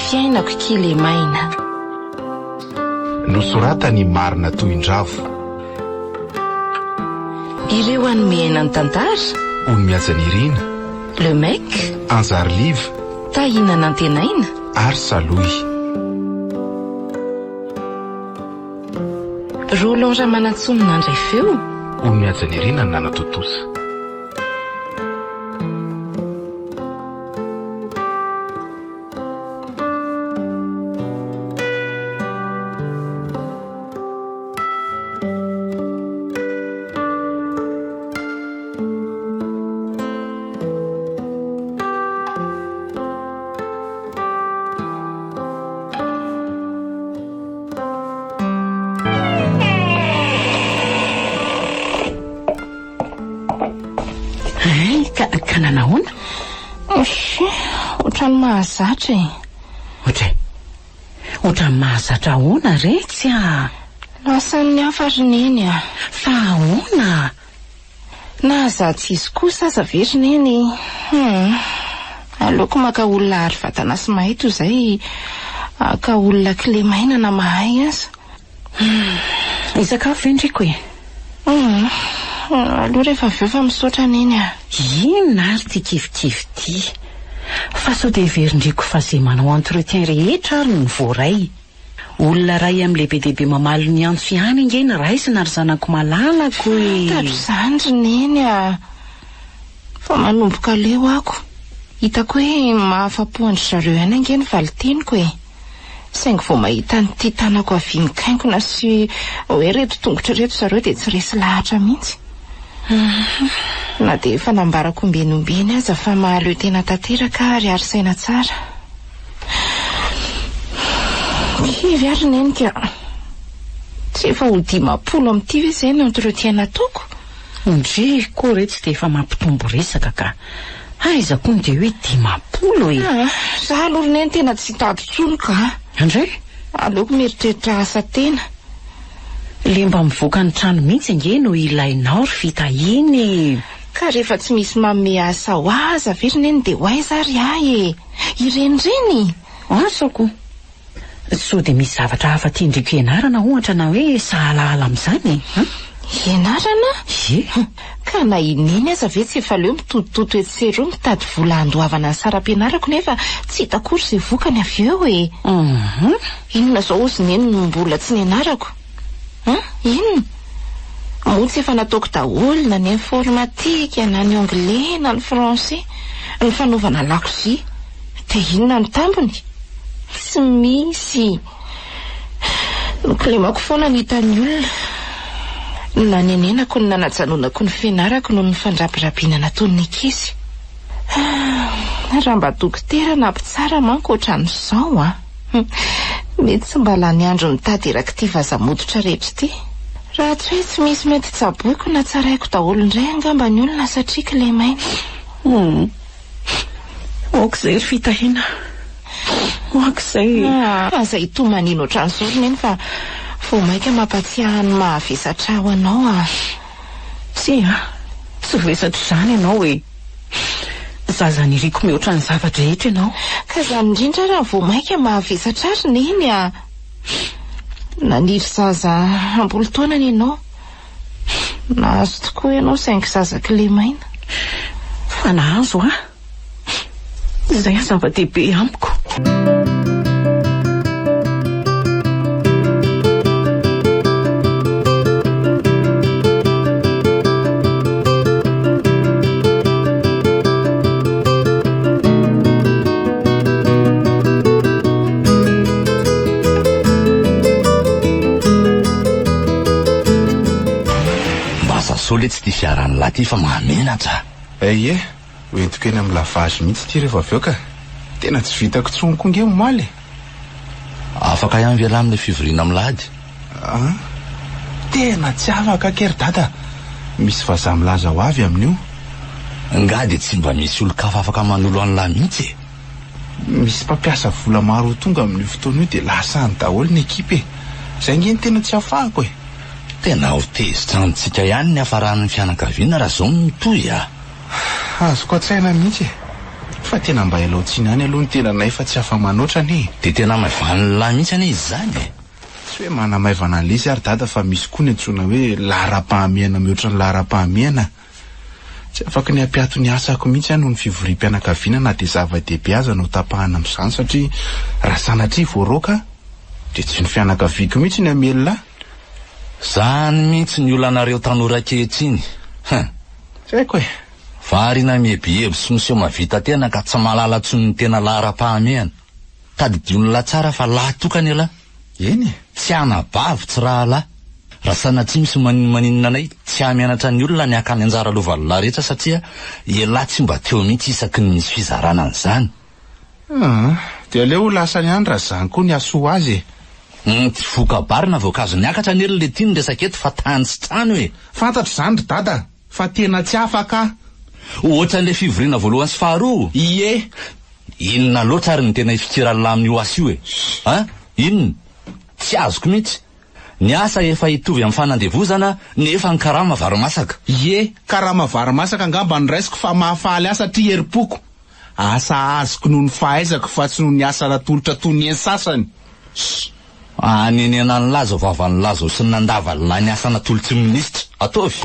fiainako kely maina. Nosoratany Marina Toindravo. Ireo anomehana ny tantara. Onimiajanirina. Le Mec. Anzariliva. Tahina Nantenaina. Ary Saloy. Roland Ramanantsony nandray feo. Onimiajanirina ny Nanatotosa. Ka nanahoana? Otrany mahazatra e. Otrany mahazatra ahoana retsy a? Lasan'ny hafarineny a. Fa ahoana? Nahazatsy izy kosa aza verineny. Aleoko maka olona ary vatana sy mahito zay ka olona kle maina na mahay aza. Isakafo endriko e. Aloha rehefa avy eo fa misaotra neny a. Inona ary ty kivikivy ty? Fa sao de verindriko fa zay manao entretien rehetra ary ny voaray. Olona ray amin'ny lehibe mamaly ny antso ihany ingeny raisina ary zanako malalako e. Tadro zandry neny a. Fa manomboka leo ako. Hitako hoe mahafapo-andry zareo ihany ingeny valiteniko e. Saingy vao mahita nyty tanako avy mikaingona sy hoe reto tongotra reto zareo de tsy resy lahatra mihitsy. Na de efa nambarako ombenombeny aza fa mahaleo tena tanteraka ary saina tsara. Kivy ary nenika. Tsy efa ho 10 amin'ity ve zay no entretien nataoko? Ndry koa reto de efa mampitombo resaka ka. Aiza koa de hoe 10 e. Za aloha neny tena tsy tady tsony ka. Andray? Aleoko mieritreritra asa tena. Le mba mivoaka ny trano mihitsy nge no ilainao ry fitahiny. Ka rehefa tsy misy manome asa ho aza verineny de ho aiza ary ahy e. Irenireny. Asako. So de misy zavatra hafa tiandriko ianarana ohatra na hoe sahala amin'izany e. Ianarana? Ka na ininy aza ve tsy efa leo mitotototo etsero mitady vola andoavana ny saram-pianarako nefa tsy hitakory izay vokany avy eo e. Inona zao ozy neny no mbola tsy nianarako? Inona? Motsy efa nataoko daholo na ny informatika na ny anglais na ny français, ny fanaovana lakozia. De inona ny tambony? Tsy misy. Noklemako foana ny hitany olona. Na nenenako ny nanajanonako ny fianarako no ny fandrapirapiana nataon'ny ankizy. Raha mba dokotera na mpitsara manko ohatran'izao a. Mety tsy mba lany andro nitady direktiva zamodotra rehetra ty. Raha tsy hoe tsy misy mety tsaboiko na tsaraiko daholo indray angamba ny olona satria kle maina. Okizay ry fitahina. Okizay. Aza hitomanino ohatran'izao neny fa vao maika mampatsiaha ny mahavesatra ho anao a. Tsy vesatra izany ianao e. Zaza niriko mihoatra ny zavatra rehetra ianao. Ka zany indrindra raha vao maika mahavesatra ary neny a. Naniry zaza ambolo taonany ianao. Nahazo tokoa ianao saingy zaza kle maina. Fa nahazo a. Izay zava-dehibe amiko. Sole tsy ty fiarany laty fa mahamenatra. Ie, hoentiko eny amin'ny lavage mihitsy ty rehefa avy eo ka. Tena tsy vitako tsonko nge momaly. Afaka ihany viala amin'ny fivoriana milady. Tena tsy afaka kery dada. Misy vazaha milaza ho avy amin'io. Nga de tsy mba misy olo-kafa afaka manolo an'la mihitsy. Misy mpampiasa vola maro tonga amin'io fotoana io de lasany daholo ny ekipe. Zay nge tena tsy afahako e. Tena ho tezitra antsika ihany ny hafaran'ny fianakaviana raha zao no mitoy a. Azoko atsaina mihitsy. fa tena mba ilao tsinany aloha ny tenanay fa tsy afa-manoatra ane. De tena maivany lahy mihitsy ane izy zany e. Tsy hoe manamaivana an'ilay ary dada fa misy koa ny antsoina hoe lahara-pahamiana mihoatra ny lahara-pahamiana. Tsy afaka ny ampiato ny asako mihitsy ano ny fivorim-pianakaviana na dia zava-dehibe aza no tapahana amin'izany satria raha sanatria voaroaka dia tsy ny fianakaviako mihitsy ny amelona. Zany mihitsy ny olonareo tanora kehitriny. Tsy haiko e. Varina miebiheby sy miseho mavita tena ka tsy mahalala tsony ny tena lahara-pahamehana. Tadidion'la tsara fa lahy tokany ela. Eny e. Tsy anabavy tsy raha lahy. Raha sanatria misy maninona anay tsy hamianatra ny olona ny akany anjara lovalolahy rehetra satria ela tsy mba teo mihitsy isaky ny misy fizarana an'izany. Dia aleo lasa ny andra zany koa ny asoa azy e. Tsy vokabarina voankazo niakatra ny elo le tiany resaka eto fa tany sy trano e. Fantatro zany ry dada fa tena tsy afaka. Ohatran'le fivoriana voalohany sy faharoa. Ie. Inona loatra ary ny tena ifikirana lamin'io asa io e? Inona? Tsy azoko mihitsy. Ny asa efa hitovy amin'ny fanandevozana nefa ny karama varomasaka. Ie, karama varomasaka angamba ny raisiko fa mahafaly asa tri herim-poko. Asa azoko noho ny fahaizako fa tsy noho ny asa ratolotra toy ny eny sasany. Anenena ny lazo vavan'ny lazo sy ny nandavalahy ny asa natolotsy minisitra. Ataovy.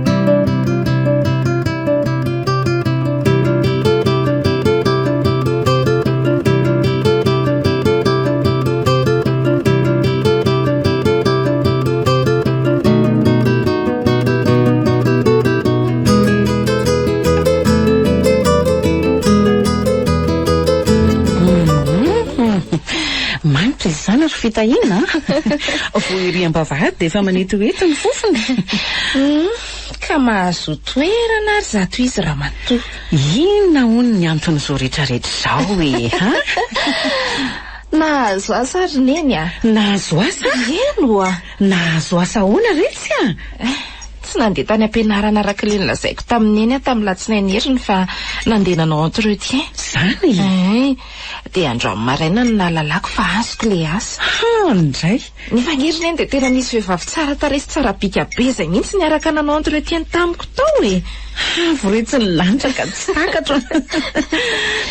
Zany ry fitahina voeriam-bavahady dia efa manety hoety ny fofony. Ka mahazo toerana ary zato izy raha matoa. Inona hono ny anton'izao rehetrarehetra zao e Nahazo asa ary neny a. Nahazo asa? Eno a. Nahazo asa hoana retsy a? Tsy nandeha tany am-pianarana araka ilay nolazaiko tamin'eny tamin'ny latsinainy heriny fa nandeha nanao entretien. Zany? Dia andro amin'ny maraina no nahalalako fa azoko ilay asa. Indray. Nefa ngeriny eny dia tena misy vehivavy tsara taresy tsara bika be izay mihitsy niaraka nanao entretien tamiko tao e. Voretsy ny lanitra ka tsy takatro.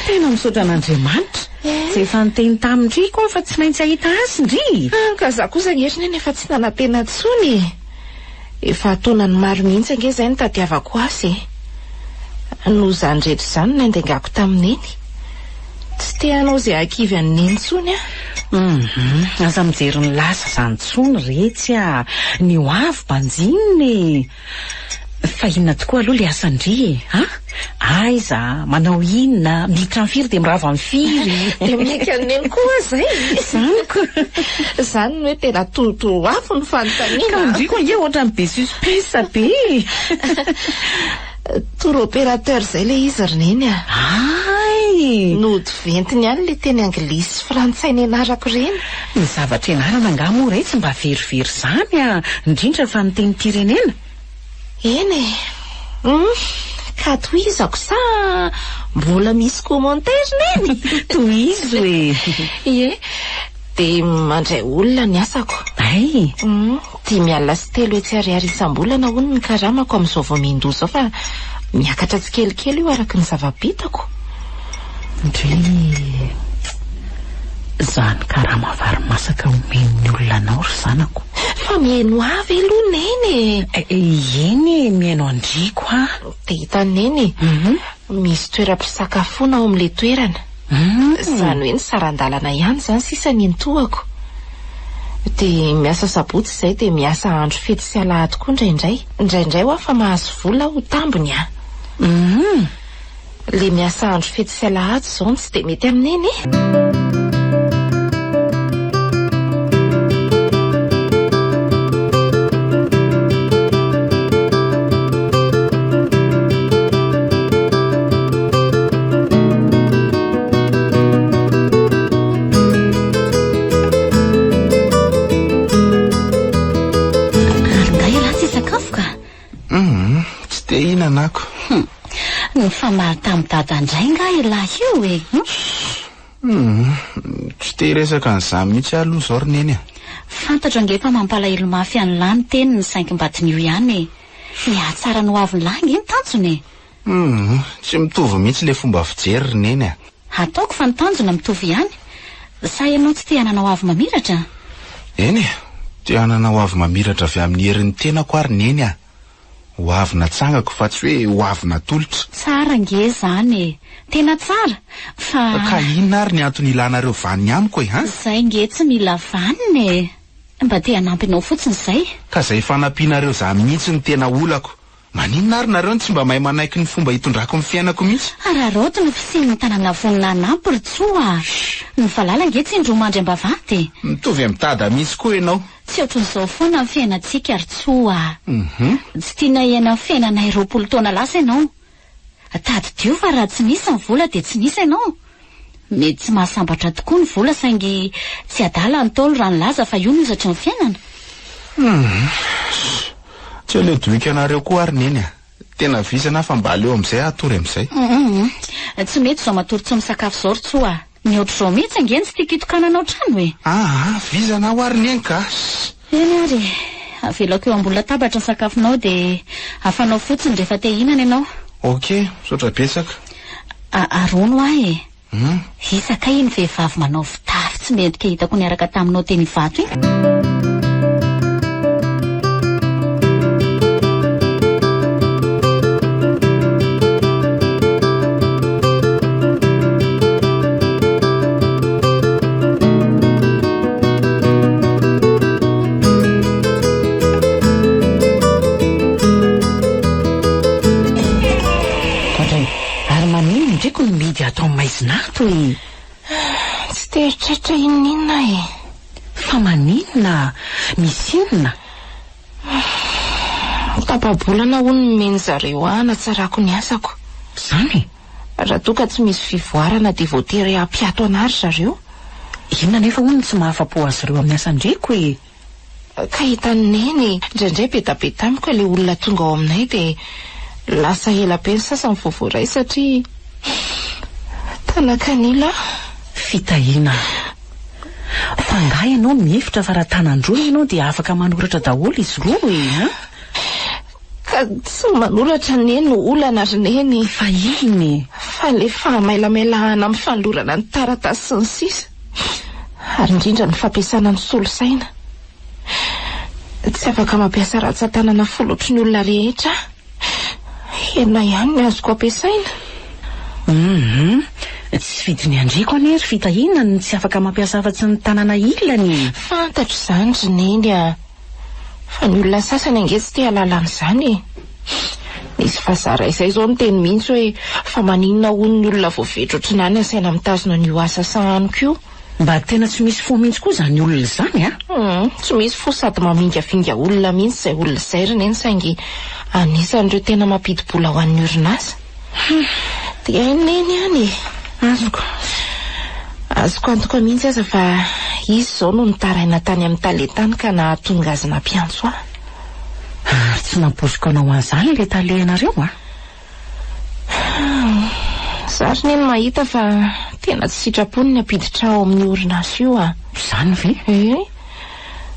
Tena misaotra an'Andriamanitra. Tsy efa niteny tamindry koa fa tsy maintsy ahita azy ndry. Ka za kosa ngeriny eny efa tsy nanantena tsony e. Efa taonany maro mihitsy ange izay no tadiavako azy e. Noho izany rehetra izany no andengako tamin'eny. Tsy te hanao izay akivy an'eny tsony a. Aza mijery ny lasa izany tsony retsy a. Ny ho avy banjininy. Fa inona tokoa aloha le asandry e? Aiza, manao inona, miditra amin'ny firy dia mirava amin'ny firy. Dia mika an'eny koa zay. Zany koa. Zany no hoe tena toto afo ny fanontaniana. Ka ndriko ange ohatran'ny be suspense be. Tour opérateur zay le izy roneny a. Nody ventiny ihany le teny anglisy frantsay nianarako reny. Ny zavatra ianarana nga moa retsy mba verivery zany a. Indrindra fa ny teny pirenena. Eny e. Ka tohizako sa mbola misy commentaire neny. Tohizo e. Ie. Dia mandray olona ny asako. Ay. 5 sy 3 etsy ariary isam-bolana hono ny karamako amin'izao vao mindò zao fa miakatra tsy kelikely io araka ny zava-bitako. Zany karama vary masaka omeny ny olona anao ry zanako. Fa mihaino avy aloha neny. Eny mihaino andriko a. Dia hitaneny misy toeram-pisakafoana ao amin'ilay toerana. Izany hoe ny sarandalana ihany zany sisa ny ntohako. Dia miasa sabotsy izay dia miasa andro fety sy alahady koa indraindray ho afa mahazo vola ho tambony a. Le miasa andro fety sy alahady izao tsy dia mety amineny e. Inanako. Ny famaly tamin'ny dadandray nga ilahy io e. Tsy te resaka an'izany mihitsy aloha zao roneny a. Fantatra angefa mampalahelo mafy any lahy ny teny ny sainkim-batin'io ihany e. Mihatsara no avy lahy nge ny tanjony e. Tsy mitovy mihitsy le fomba fijery roneny a. Ataoko fantanjona mitovy ihany. Sa ianao tsy te hanana ho avy mamiratra? Eny te hanana ho avy mamiratra avy amin'ny herin'ny tenako ary neny a. Ho avy natsangako fa tsy hoe ho avy natolotra. Tsara nge zany. Tena tsara. Fa Ka inona ary ny antony ilanareo vaniny amiko ha? Zay nge tsy mila vaniny. Mba te hanampinao fotsiny zay. Ka zay fanampianareo za mihitsy ny tena olako. Maninona ary nareo tsy mba mahay manaiky ny fomba hitondrako ny fiainako mihitsy? Araroto no fisian'ny tanana vonina anampy ry tsoa. Ny valala nge tsy indromandry ambavady. Mitovy mitady mihitsy koa ianao. Tsy ohatran'izao foana ny fiainantsika ry tsoa. Tsy tiana hiaina fiainana 20 taona lasa ianao. Tady diova raha tsy misy ny vola dia tsy misy ianao. Mety tsy mahasambatra tokoa ny vola saingy tsy adala ny taolo raha nilaza fa io nizatra ny fiainana. Tsy ho ledoika anareo koa ary neny a. Tena visana fa mba aleo amin'izay atory amin'izay. Tsy mety zao matory tsy misakafo zao ry tsoa. Ny ohatr'izao mihitsy angeny tsy tiako hitokananao trano e. Visana ho ary neny ka. Eny ary avelako eo ambony latabatra ny sakafonao dia afanao fotsiny rehefa te hihinana ianao. Ok, sotra betsaka. Arono ahy e. Isaka iny vehivavy manao fitafy tsy mendrika hitako niaraka taminao teny Ivato iny. Atao maizinato e. Tsy teritreritra inona e. Fa maninona? Misy inona? Tapabolana hono meny zareo natsarako ny asako. Zany? Raha toa ka tsy misy fivoarana dia voatery hampiato anary zareo. Inona nefa hono tsy mahafa-po azy ireo amin'ny asan-dreko e. Ka hitan'ny neny indraindray betabetamiko ilay olona tonga ao aminay dia lasa ela be ny sasany voavoray satria tanakanila fitahina. Fa ianao mihefitra fa raha tanandroy ianao dia afaka manoratra daholo izy roa e. Ka tsy manoratra neny no olana ry neny. Fa iny fa le fahamailamelahana amin'ny fanolorana ny taratasy sy ny sisa ary indrindra ny fampiasana ny solosaina. Tsy afaka mampiasa ratsan-tanana folotry ny olona rehetra. Hena ihany ny azoko ampiasaina. Tsy vidiny andriko anery fitahina ny tsy afaka mampiasa afa-tsy ny tanana ilany. Fantatro izany ry neny a. Fa ny olona sasany ange tsy te halala amin'izany. Nisy fazara izay zao ny teny mihitsy hoe fa maninona hono ny olona voavetro ohatrinany asaina mitazona ny asa sahaniko io. Mba tena tsy misy fo mihitsy koa zany olona izany a. Tsy misy fo sady mamingavinga olona mihitsy izay olona izay ry neny saingy anisan'ireo tena mampidi-bola ho an'ny orinasa. Dia neny ihany e. Azoko antoka mihitsy aza fa izy zao no nitaraina tany amin'ny talentany ka nahatonga azy nampiantso aho. Tsy namposiko anao an'izany le talehanareo a. Zary neny mahita fa tena tsy sitrapony ny ampiditra ao amin'ny orinasa io a. Zany ve?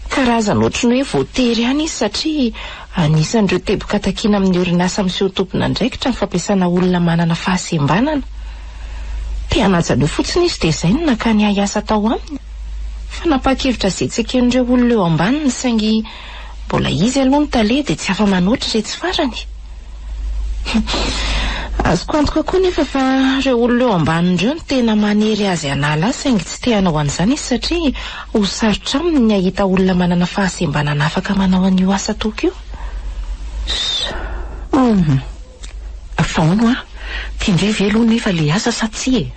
Karazana ohatrany hoe voatery ihany izy satria anisan'ireo teboka takiana amin'ny orinasa miseho tompona andraikitra ny fampiasana olona manana fahasembanana. Te hanajana eo fotsiny izy dia izay no nakany asa tao aminy. Fa napakevitra zetseken'ireo olona eo ambaniny saingy mbola izy aloha ny tale dia tsy afa-manoatra retsy farany. Azoko antoka koa nefa fa ireo olona eo ambanin'ireo no tena manery azy hanala saingy tsy te hanao an'izany izy satria ho sarotra aminy ny ahita olona manana fahasembanana afaka manao an'io asa toka io. Faono a, tindray velo nefa le asa sa tsy e?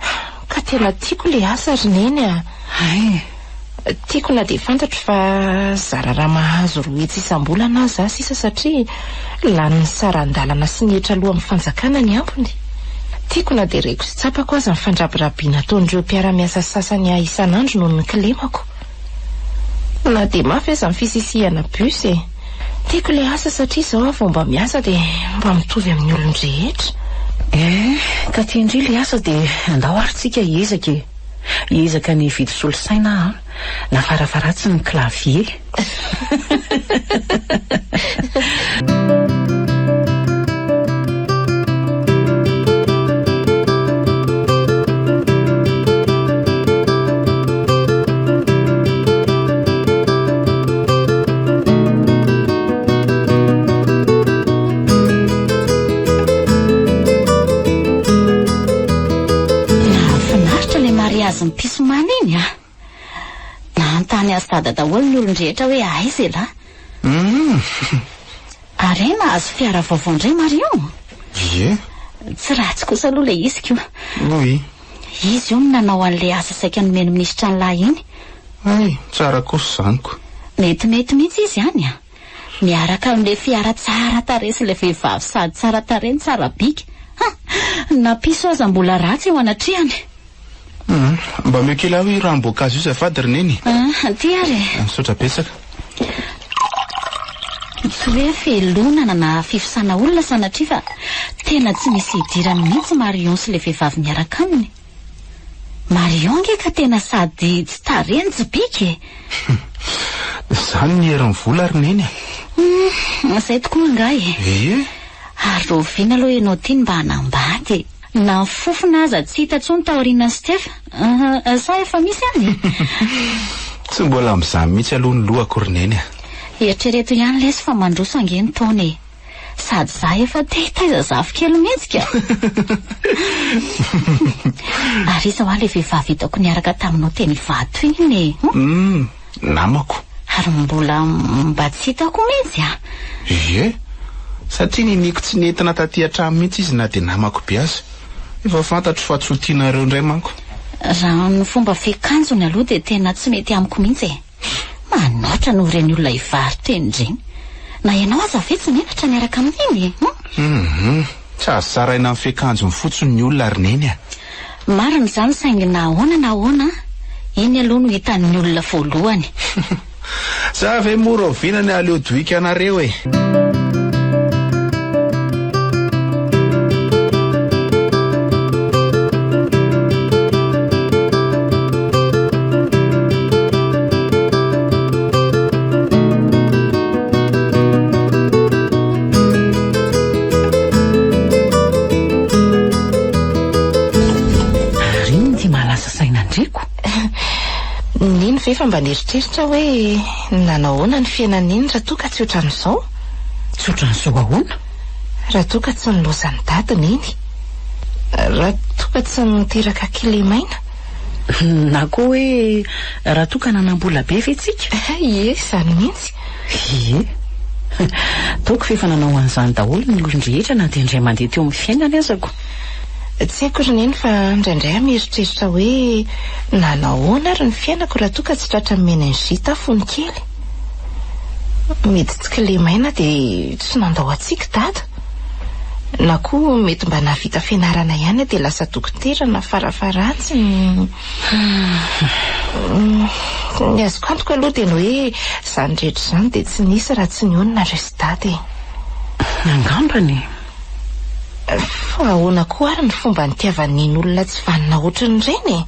Ka tena tiako le asa ry neny a. Tiako na dia fantatro fa zara raha mahazo roetsy isam-bolana za sisa satria lany ny sarandalana sy ny hetra aloha amin'ny fanjakana ny ambony. Tiako na dia reko sy tsapako aza ny fandrabirabiana ataon'ireo mpiara-miasa sasany isan'andro noho ny kilemako. Na dia mafy aza ny fisisihana bus e. Tiako le asa satria izao vao mba miasa dia mba mitovy amin'ny olon-drehetra. Ka tiandry le asa dia andao arytsika hiezaka e. Hiezaka ny vidy solosaina na farafaratsy ny clavier. ny pisomana iny a. Nantany azy dada daholo ny olon-drehetra hoe aiza ela. Ary nahazo fiara vaovao indray Marion. Ie. Tsy ratsy kosa aloha ilay izy koa. Oy. Izy io no nanao an'ilay asa saika nomeny minisitra ny lahy iny. Ay, tsara kosa zaniko. Metimety mihitsy izy any a. Miaraka amin'ilay fiara tsara tarehy sy ilay vehivavy sady tsara tarehy ny tsara bika. Napiso aza mbola ratsy eo anatrehany. Mba mekela hoe ranom-boankazo io zafady rineny. Ty ary. Misaotra betsaka. Tsy hoe felonana na fifisana olona sanatria fa tena tsy misy idirany mihitsy Marion sy ilay vehivavy miaraka aminy. Marion nge ka tena sady tsy tareny tsy bika. Zany ny herin'ny vola rineny. Izay tokoa angay. Ie. Ary roviana aloha ianao tiany mba hanambady. Na fofona aza tsy hita tsony taoriana sy tefa. Sa efa misy any? Tsy mbola amin'izany mihitsy aloha ny lohako rineny. Eritrereto ihany lesy fa mandroso angeny taona. Sady za efa te-taiza zafikely mihitsy ka. Ary iza ho ilay vehivavy hitako niaraka taminao teny Ivato iny. Namako. Ary mbola mba tsy hitako mihitsy a. Ie. Satria niniko tsy nentina taty an-trano mihitsy izy na dia namako be aza. Efa fantatro fa tsy ho tianareo indray manko. Raha ny fomba fiakanjony aloha dia tena tsy mety amiko mihitsy. Manoatra no ireny olona hivaroteny ireny. Na ianao aza ve tsy menatra miaraka amin'iny? Tsy azo saraina amin'ny fiakanjony fotsiny ny olona rineny a. Marina izany saingy na ahoana iny aloha no hitan'ny olona voalohany. Za ve mora oviana ny aleo doika anareo e. Niny ve fa mba neritreritra hoe nanao ahoana ny fiainan'iny raha toa ka tsy ohatran'izao? Tsy ohatran'izao ahoana? Raha toa ka tsy nilozany dadiny iny. Raha toa ka tsy niteraka kilemaina. Na koa hoe raha toa ka nanambola be ve tsika? Ie, izany mihitsy. Ie. Taoko fefa nanao an'izany daholo ny olon-drehetra na dia indray mandeha teo amin'ny fiainany azako. Tsy haiko rineny fa indraindray mieritreritra hoe nanao ahoana ary ny fiainako raha toa ka tsy tratra meningita fony kely. Mety tsy kilemaina dia tsy nandao atsika dada. Na koa mety mba navita fianarana ihany dia lasa dokotera na farafaratsy. Ny azoko antoka aloha dia ny hoe izany rehetra izany dia tsy nisy raha tsy nionina resy dada. Angambany. Fa ahoana koa ary ny fomba nitiavan'iny olona tsy vanina ohatran'ireny?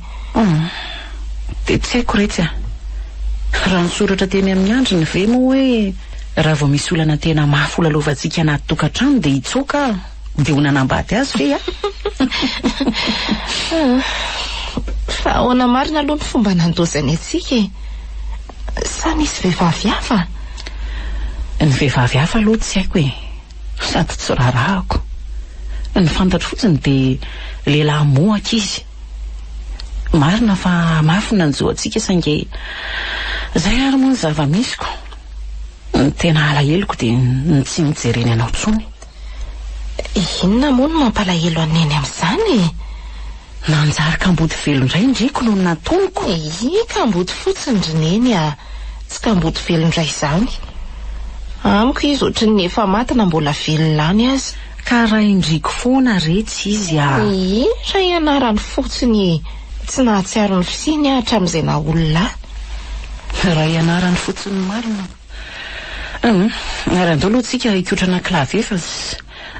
Dia tsy haiko retsy a. Raha nisoratra teny amin'ny andriny ve moa hoe raha vao misy olana tena mafy olalovantsika anaty tokantrano dia hitsoaka dia ho nanambady azy ve a? Fa ahoana marina aloha ny fomba nandozany atsika e. Sa nisy vehivavy hafa? Ny vehivavy hafa aloha tsy haiko e. Sady tsy rarahako. Ny fantatro fotsiny dia lehilahy mohaka izy. Marina fa mafy nanjo antsika saingy izay ary moa ny zava-misiko. Ny tena alahelo dia ny tsy mijereny anao tsony. Inona moa no mampalahelo aneny amin'izany? Nanjary kambody velo indray ndriko no natoniko. Kambody fotsiny rineny a. Tsy kambody velo indray izany. Amiko izy ohatran'ny efa matina mbola velonany azy. Ka raha indriko foana retsy izy a. Raha ianarany fotsiny tsy nahatsiaro ny fisiny hatramin'izay na olona. Raha ianarany fotsiny marina. Raha andao aloha tsika hikotrana klavy efa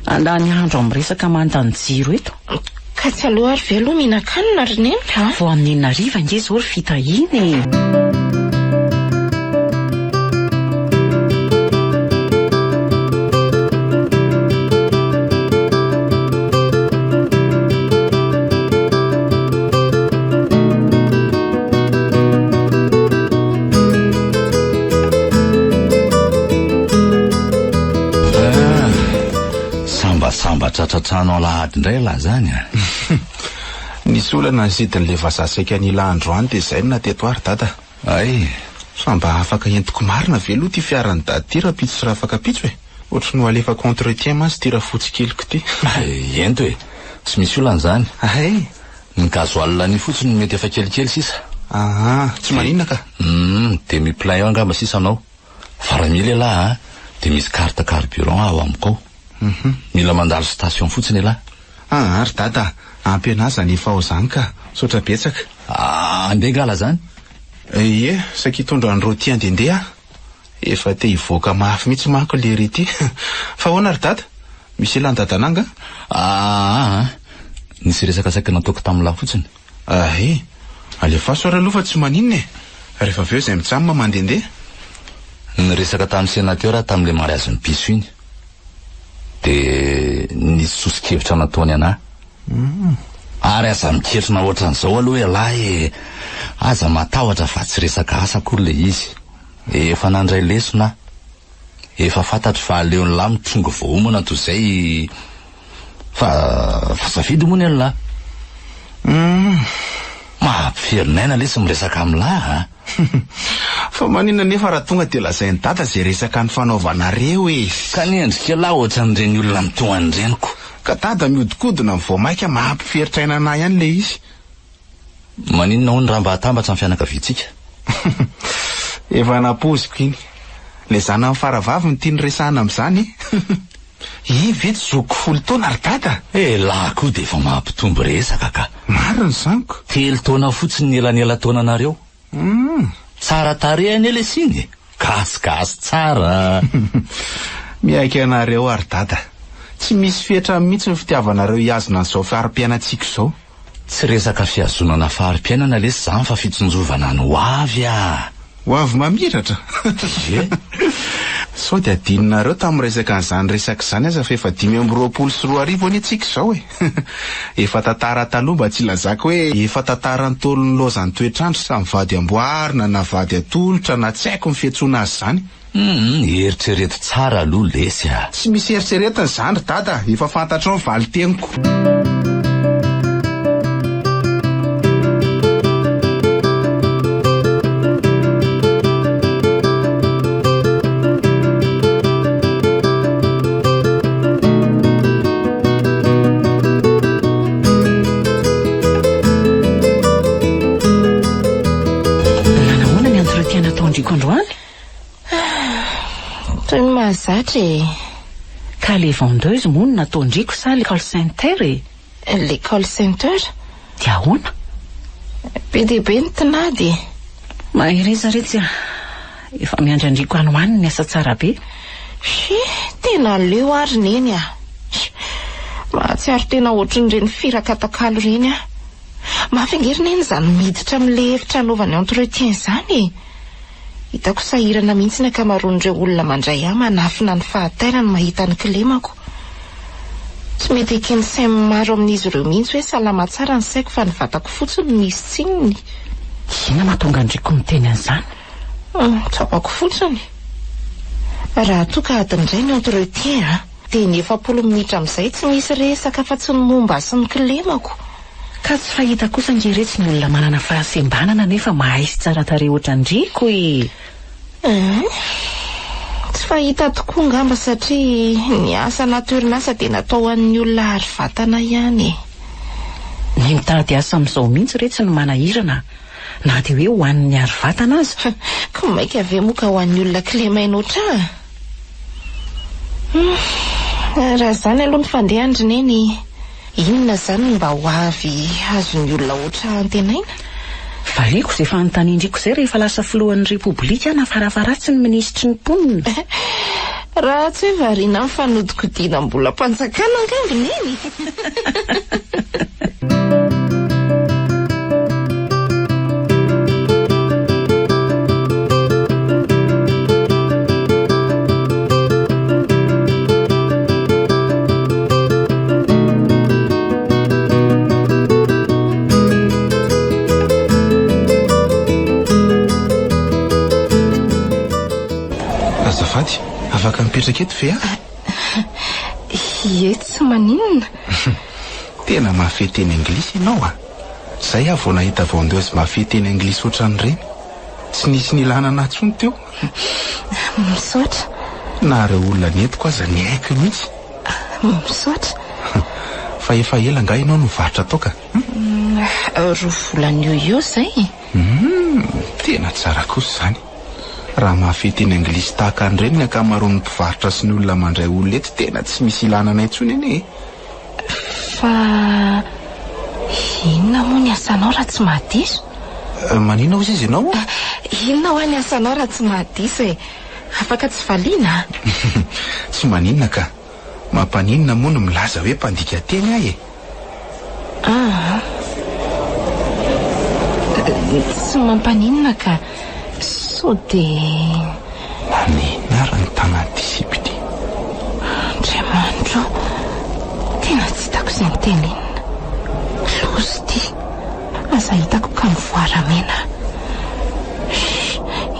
andany andro amin'ny resaka manontany jiro eto. Ka tsy aloha ary ve aloha mihinan-kanina rineny ka? Vao amin'ny hariva nge zao ry fitahiny. Samba tratratrano alahady indray laha zany a. Ny nisy olana nyzidin'le vazasaika anila androany dia izay no nateto ary dada. Ay, fa mba afaka entiko marina ve aloha ty fiarany dady ty raha pitso sy raha afaka pitso e. Ohatry no alefako entretien mantsy ty raha fotsikeliko ty. Ento e, tsy misy olana zany. Ay, Ny gazoalina ny fotsiny mety efa kelikely sisa. tsy maninona ka. De miplain eo angamba sisa anao. Fa raha mila lahy de misy carte carburant ao amiko ao. Mila mandalo station fotsiny lahy. Ary dada, ampy anazy anefa ao zany ka, sotra betsaka. Andeha gala zany? Ie, saky hitondra ny roti andendeha. Efa te hivoaka mafy mihitsy manko le rety. Fa ahoana ry dada? Misy elan'ny dadananga? Nisy resaka saika nataoko tamin'lahy fotsiny. Alefaso ary aloha fa tsy maninona e. Rehefa aveo izay mitsamma mandendeha. Ny resaka tamin'ny sénateur tamin'le mariazy ny piso iny. De nisy sosikevitra nataony anahy. Ary aza miketrina ohatran'izao aloha lahy aza matahotra fa tsy resaka asa koa le izy. Efa nandray lesona. Efa fantatro fa aleony lahy mitonga voaomana toy izay fa safidy moa ny lahy. Mahampiferinayna lesy miresaka amin'lahy. Fa maninona nefa raha tonga dia lazainy dada zay resaka ny fanaovanareo e. Ka ny endrika lahy ohatran'ireny olona mitonga an'ireniko. Ka dada miodikodina ny voamaika mahampiferitra ainanahy ihany le izy. Maninona hono raha mba hatambatra amin'ny fianakaviantsika? Efa napoziko iny. Le zana amin'ny faravavy ny tiany resahana amin'izany. Vety zoko 10 taona ry dada. Lahy koa de efa mampitombo resaka ka. Mariny zaniko. 3 taona fotsiny ny elanela taona anareo. Tsara tarehy any ele siny. Gasigasy tsara. Miaiky anareo ary dada. Tsy misy fetra mihitsy ny fitiavanareo hiazona an'izao fahari-piainantsika izao. Tsy resaka fiazonana fahari-piainana lesy zany fa fitsonjovana ny hoavy Ho avy mamiratra. Sao dia adinonareo tamin'ny resaka an'izany resaka izany aza fa efa 524 any antsika izao e. Efa tantara taloha mba tsy lazako hoe efa tantara ny tolon'ny lozan'ny toetrandro sa mivady amboarina na vady atolotra na tsy haiko ny fiantsoana azy zany. Eritrereto tsara aloha lesy Tsy misy eritreretiny zany dada, efa fantatrao ny valiteniko. Toy ny mahazatra e. Ka le vendeuse moa no nataondriko sa l'école Saint-Terre e? L'école Saint-Terre? Dia ahoana? Be dia be ny tinady. Mahirezaretsy efa miandrandriko any hoany ny asa tsara be. Tena leo ary neny mahatsiaro tena ohatran'ireny firakatakalo reny Mahafingerina eny zany miditra amin'le efitra anaovany entretien zany Hitako sahirana mihitsy ny akamaroan'ireo olona mandray manafina ny fahatairany mahita ny kilemako. Tsy mety ekeny sainy maro amin'izy ireo mihitsy hoe salama tsara ny saiko fa ny vatako fotsiny misy tsininy. Ina mahatonga andriko miteny an'izany? Tsapako fotsiny. Raha toka adindray ny entretien dia ny 40 minitra amin'izay tsy misy resaka fa tsy ny momba sy ny kilemako. Ka tsy fahita kosa ngeretsy ny olona manana fahasembanana nefa mahay sy tsara tarehy ohatrandriko e. Tsy fahita tokoa ngamba satria ny asa natorinasa dia natao an'ny olona ary vatana ihany. Ny mitady asa amin'izao mihitsy retsy no manahirana na dia hoe ho an'ny ary vatana aza. Ko maika ave moa ka ho an'ny olona kilemainotra. Raha zany aloha ny fandehandrineny inona zany mba ho avy azon'ny olona oatra antenaina? Variko izay fanontaniandriko izay rehefa lasa filohan'ny repoblika na farafaratsy ny ministry ny mponina. Raha tsy hoe variana amin'ny fanodikodiana mbola mpanjakana angambiny eny. Afaka mipetraka eto ve Tsy maninona. Tena mahafehy teny anglisy ianao Zay vao nahita vendeuse mafia teny anglisy ohatran'ireny. Tsy nisy nilana natsony teo. Misaotra. Na reo olona netiko aza ny haiko mihitsy. Misaotra. Fa efa ela nga ianao no varotra toka. 2 volana eo zay. Tena tsara kosa zany. Raha mafia teny anglisy tahaka an'ireny ny ankamaroan'ny mpivarotra sy ny olona mandray olona eto tena tsy misy ilanana intsony anie. Fa inona moa ny asanao raha tsy mahadiso? Manina ozy izy ianao? Inona ho any asanao raha tsy mahadiso e? Afaka tsy valiana? Tsy maninona ka. Mampaninona moa no milaza hoe mpandika teny ahy e. Tsy mampaninona ka. So dia ninara ny tanany disipity. Andriamanitro, tena tsy hitako izay nitenenina. Lozy ty. Aza hitako ka mivoaramena.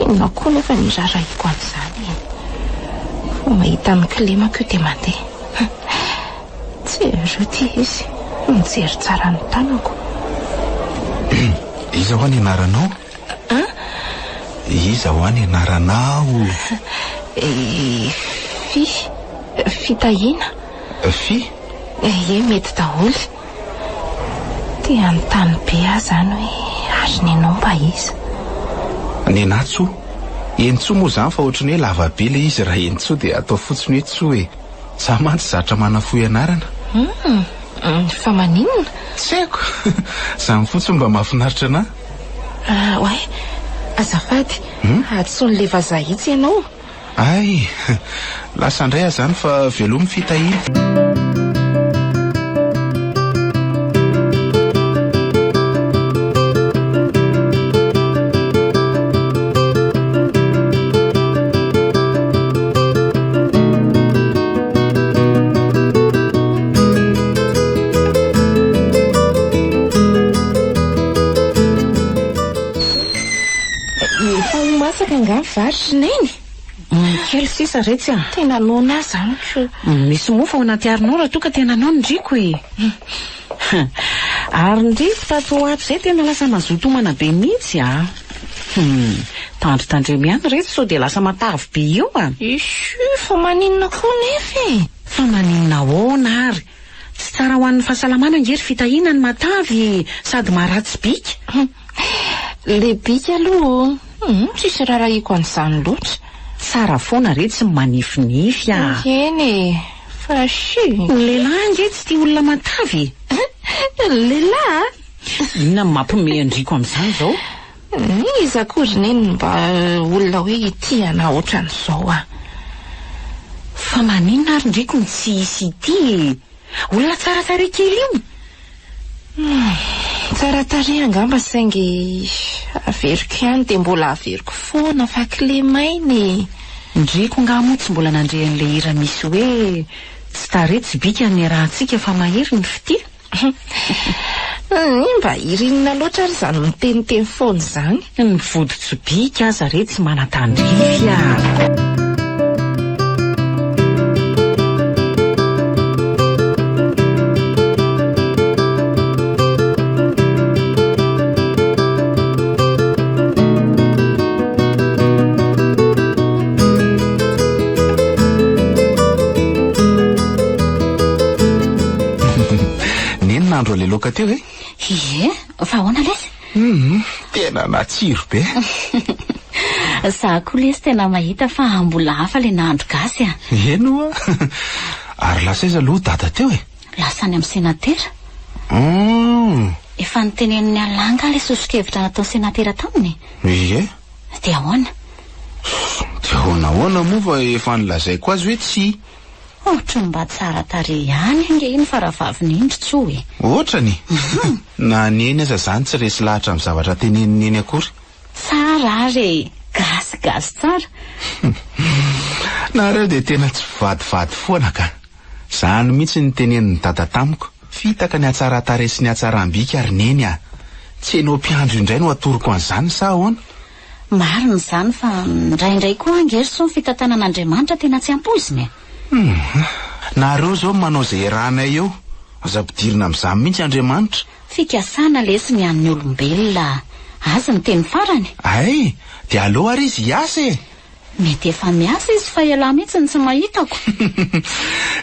Inona koa nefa ny raraiko an'izany. Fa mahita ny kilemako io dia mandeha. Tsy ero ty izy. Mijery tsara ny tanako. Iza ho any anaranao? Iza ho any anaranao? Fitahiana. Fi? Mety daholo. Tia anontany be aho zany hoe ary ny anao mba iza? Ny anatso? Entso moa zany fa ohatrany hoe lava be le izy raha entso dia atao fotsiny hoe tso e. Sa mantsy zatra manafoy anarana. Fa maninona? Tsy haiko. Zany fotsiny mba mahafinaritra ana. Oay, azafady. Atson'le vazahitsy ianao. Ay, lasa indray aho zany fa velomy fitahiana. Varineny kely sisa retsy a. Tena nona zany ko. Misy mofa ao anaty arinao raha toka tena nao ny driko e. Ary ndriko tato ato zay tena lasa mazotomana be mihitsy a. Tandrotandremy ihany retsy so dia lasa matavy be io a. Fa maninona koa nefa? Fa maninona ahoana ary? Tsy tsara ho an'ny fahasalamana ngery fitahiana ny matavy sady maharatsy bika. Le bika aloha tsisy rarahiko an'izany loatra. Tsara foana retsy manifinify a. Eny fa ny lehilahy nge tsy tia olona matavy. Lehilahy? Inona mampime andriko amin'izany zao? Iza akory neny mba olona hoe tiana ohatran'izao a. Fa maninona ary ndriko ny tsy hisy ity? Olona tsara tarehy kely io. Tsara tarehy angamba saingy averiko ihany dia mbola averiko foana fa kilemainy. Ndriko nga moa tsy mbola nandre an'le hira misy hoe tsy tarehy tsy bika ny rahantsika fa mahery ny fity. Mba irinina loatra ary zany miteniteny foana zany. Ny voditsy bika aza retsy manatandrify a. Andro le loka teo e? Ie, fa ahoana lesy? Tena natsiro be. Za koa lesy tena mahita fa mbola hafa le nahandro gasy a. Eno a. Ary lasa iza aloha dada teo e? Lasa any amin'ny senatera. Efa niteneniny alanga le sosokevitra natao senatera taminy. Ie? Dia ahoana? Dia ahoana moa fa efa nilazaiko azy hoe tsy. Ohatra mba tsara tarehy ihany nge iny faravaviny tso e. Ohatrany? Na neny aza zany tsy resy lahatra amin'ny zavatra teneniny eny akory. Tsara ary gasy tsara. Nareo dia tena tsy vadivady foana ka. Zany mihitsy ny tenenin'ny dada tamiko. Fitaka ny atsara tarehy sy ny atsarambika ary neny a. Tsy hainao mpiandro indray no atoroko an'izany sa ahoana? Marina izany fa indraindray koa angery so ny fitantanan'Andriamanitra tena tsy ampoziny. Nareo zao manao izay ranay eo. aza ampidirina amin'izany mihitsy Andriamanitra. Fikasana lesy ny an'ny olombelona. Aza ny teny farany. Ay, dia aloha ary izy hiasa e. Mety efa miasa izy fa ela mihitsy ny tsy mahitako.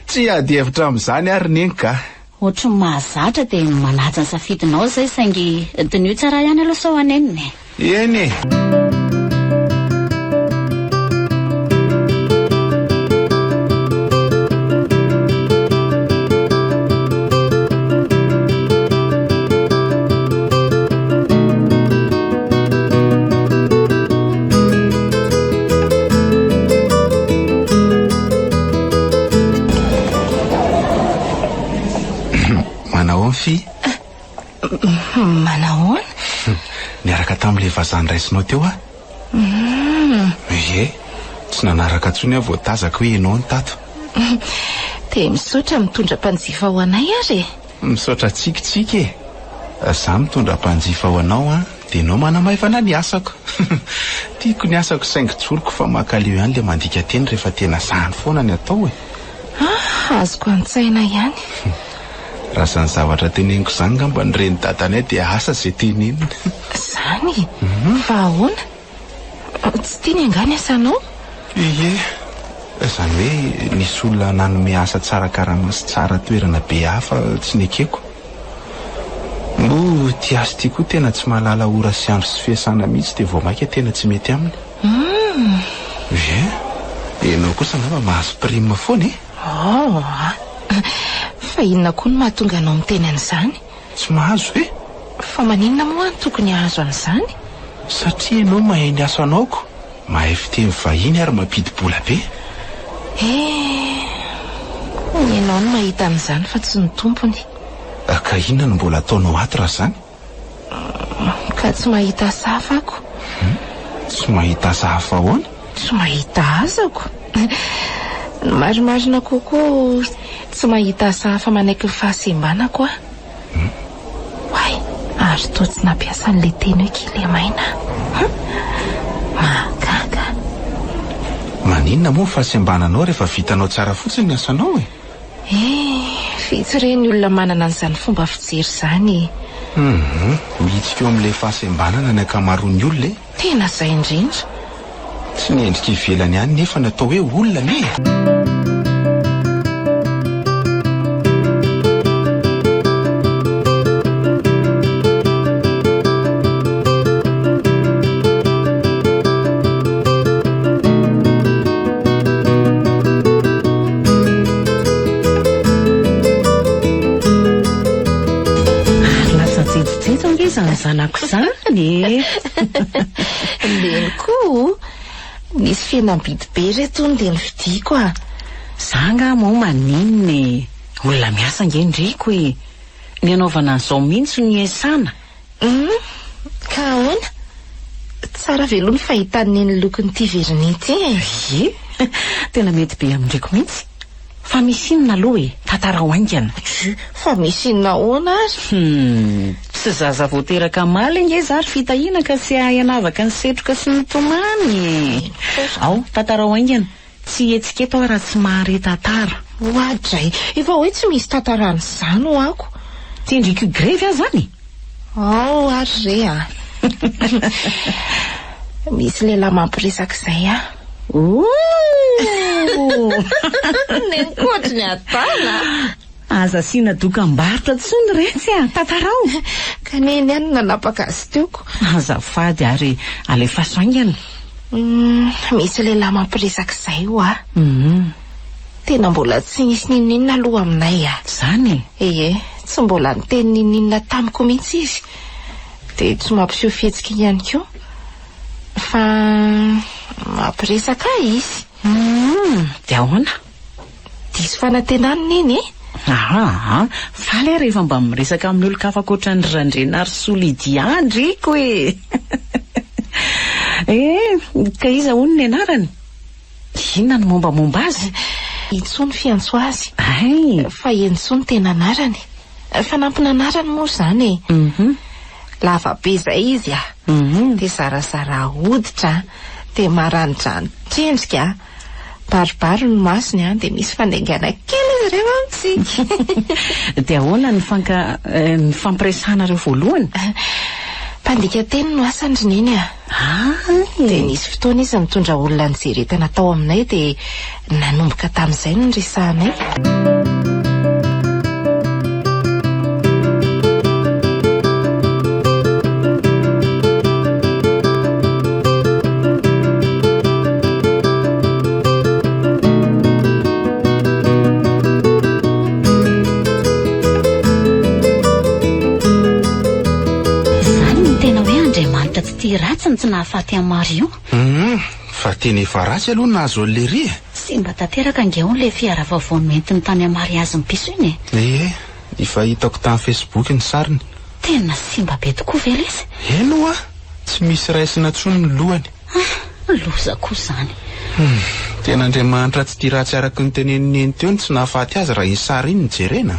Tsy ady hevitra amin'izany ary neny ka. Ohatry ny mahazatra dia manaja ny safidinao zay saingy dinio tsara ihany aloha sao aneniny. Eny e. Manahoana? Niaraka tamin'ilay vazany raisinao teo a? Ie, tsy nanaraka ntsony aho vao tazaka hoe ianao ny tato. Dia misaotra mitondra mpanjifa ho anay ary. Misaotra tsikitsiky e. Zaho mitondra mpanjifa ho anao a, dia ianao manamaivana ny asako. Tiako ny asako saingy tsoroko fa makaleo ihany le mandika teny rehefa tena sahany foana ny atao e. Azoko an-tsaina ihany. Raha zany zavatra teneniko izany ngamba ny reny dadanay dia asa izay tenenina. Zany? Fa ahoana? Tsy tiany angany asanao? Ie, izany hoe nisy olona nanome asa tsara karama sy tsara toerana be hafa tsy nekeko. Mo ty asa ty koa tena tsy mahalala ora sy andro sy fiasana mihitsy dia vao maika tena tsy mety aminy. Ie, ianao kosa ngamba mahazo prime foana e. Fa inona koa no mahatonga anao miteny an'izany? Tsy mahazo e. Fa maninona moa no tokony ahazo an'izany? Satria ianao mahay ny asa anaoko, mahay fiteny vahiny ary mampidi-bola be. Ianao no mahita an'izany fa tsy ny tompony. Ka inona no mbola ataonao ato raha zany? Ka tsy mahita asa hafa ako. Tsy mahita asa hafa ahoana? Tsy mahita azako. Marimarina kokoa tsy mahita asa hafa manaiky ny fahasembanako a. Way, ary toa tsy nampiasa an'ilay teny hoe kely maina. Mahagaga. Maninona moa ny fahasembananao rehefa vitanao tsara fotsiny ny asanao e? Vitsy ireny olona manana an'izany fomba fijery izany. Mihitsika eo amin'ilay fahasembanana ny ankamaroan'ny olona e. Tena izay indrindra. Tsy niendrika ivelany ihany nefa natao hoe olona ne. Zanako izany. Leny koa nisy fihenam-bidy be reto dia nividiako a. Zanga moa maninona olona miasa ngendriko e. Ny anaovana an'izao mihitsy ny esana. Ka ahoana? Tsara velo ny fahitany ny lokon'ity verinity e. Tena mety be amindriko mihitsy. Fa misy inona aloha e, tantara hoaingana. Fa misy inona ahoana ary? Tsy zaza voateraka maly nge zary fitahina ka sy ahianavaka ny setroka sy ny tomany. Ao, tantara hoaingana. Tsy etsiketo raha tsy mahare tantara. Hoadray, efa hoe tsy misy tantaran'izany ho ako. Tendriko grevy aho zany. Ary re a. Misy lehilahy mampiresaka izay a. Nenkoatra ny atana. Aza sina dokam-barotra tsony retsy a, tantarao. Ka neny ihany nanapaka azy teoko. Azafady ary alefaso aingana. Misy lehilahy mampiresaka izay io a. Tena mbola tsy nisy ninina aloha aminay a. Zany? Tsy mbola niteny ninina tamiko mihitsy izy. Dia tsy mampiseho fihetsika ihany koa. Fa mampiresaka izy. Dia ahoana? Diso fanantenany neny e? Faly rehefa mba miresaka amin'ny olo-kafa koatra ny Randrena ary Solidiandriko e. Ka iza hono ny anarany? Inona no mombamomba azy? Intsony fiantso azy. Fa Entsony tena anarany. Fanampina anarany moa zany e. Lava be zay izy a. Dia zarazara hoditra. Dia maranidranitra endrika. Baribary ny masony a. Dia misy fanaingana kely zareo amitsika. Dia ahoana ny fampiresana reo voalohany? Mpandika teny no asandriny iny dia nisy fotoana izy mitondra olona nijeretana tao aminay dia nanomboka tamin'izay no niresahanay. Ratsy tsy nahafaty amin'ny Marion. Fa teny efa ratsy aloha nahazo lery. Sy mba tanteraka angeon le fiara vaovao noentiny tany amin'ny mariazy mipiso iny. Efa hitako tamin'ny Facebook ny sariny. Tena simba be tokoa ve izy? Eno tsy misy raisina tsony ny lohany. Loza koa izany. Tena Andriamanitra tsy tia ratsy araky ny teneniny eny teo tsy nahafaty azy raha iny sary iny nijerena.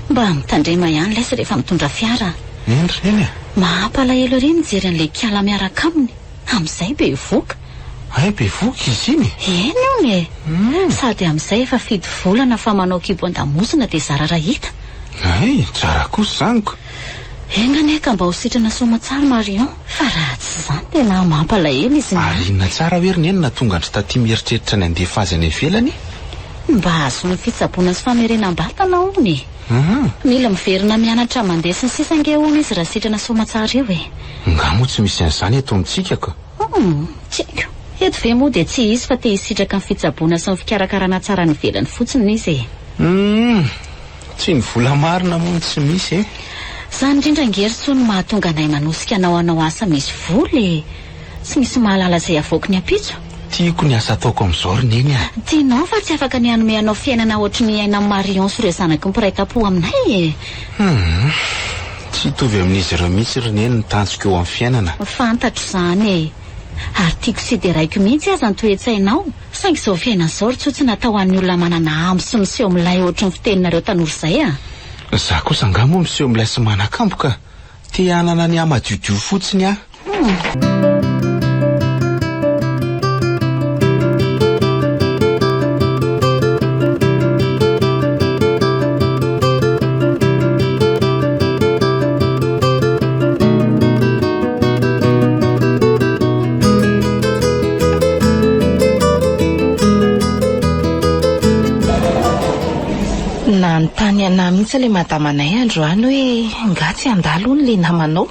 Mba mitandrema ihany lesy rehefa mitondra fiara. Eny. Mahampalahelo ery mijery an'ilay kiala miaraka aminy. Amin'izay be voka. Be voka izy iny? Eny ony. Sady amin'izay efa fidy volana fa manao kibo an-damosina dia zarara hita. Tsara kosa zaniko. Engany ka mba ho sitrana somatsara Marion. Fa raha tsy izany tena mampalahelo izy. Ary inona tsara hoe rinenina tonga andry taty mieritreritra ny andefa azy any ivelany? Mba azo ny fitsaboana sy famerenam-batana ony. Mila miverina mianatra mandeha sy ny sisa angehoana izy raha sitrana somatsara eo Ngamo tsy misy an'izany eto amintsika ka. Tsiko. Eto ve moa dia tsy izy fa te hisitraka ny fitsaboana sy ny fikarakarana tsara ny velany fotsiny izy. Tsy ny vola marina moa tsy misy Izany indrindra ngery no mahatonga anay manosika anao asa misy vola tsy misy mahalala izay avoaka ny apitso. Tiako ny asa ataoko amin'izao rineny Tianao fa tsy afaka ny hanome anao fiainana ohatry ny aina amin'ny Marion sy ireo zanaky mipiraika-po aminay Tsy hitovy amin'izy ireo mihitsy rineny ny tanjoko eo amin'ny fiainana. Fantatro izany Ary tiako sy dia raiko mihitsy aza ny toe-tsainao. Saingy izao fiainana izao tsy natao an'ny olona manana amby sy miseho milay ohatry ny fiteninareo tanora izay Za kosa angamba miseho milay sy manakamboka. Te hanana ny amadiodio fotsiny Nanontany ana mihitsy ilay madamanay androany hoe ngatsy andalo ny le namanao.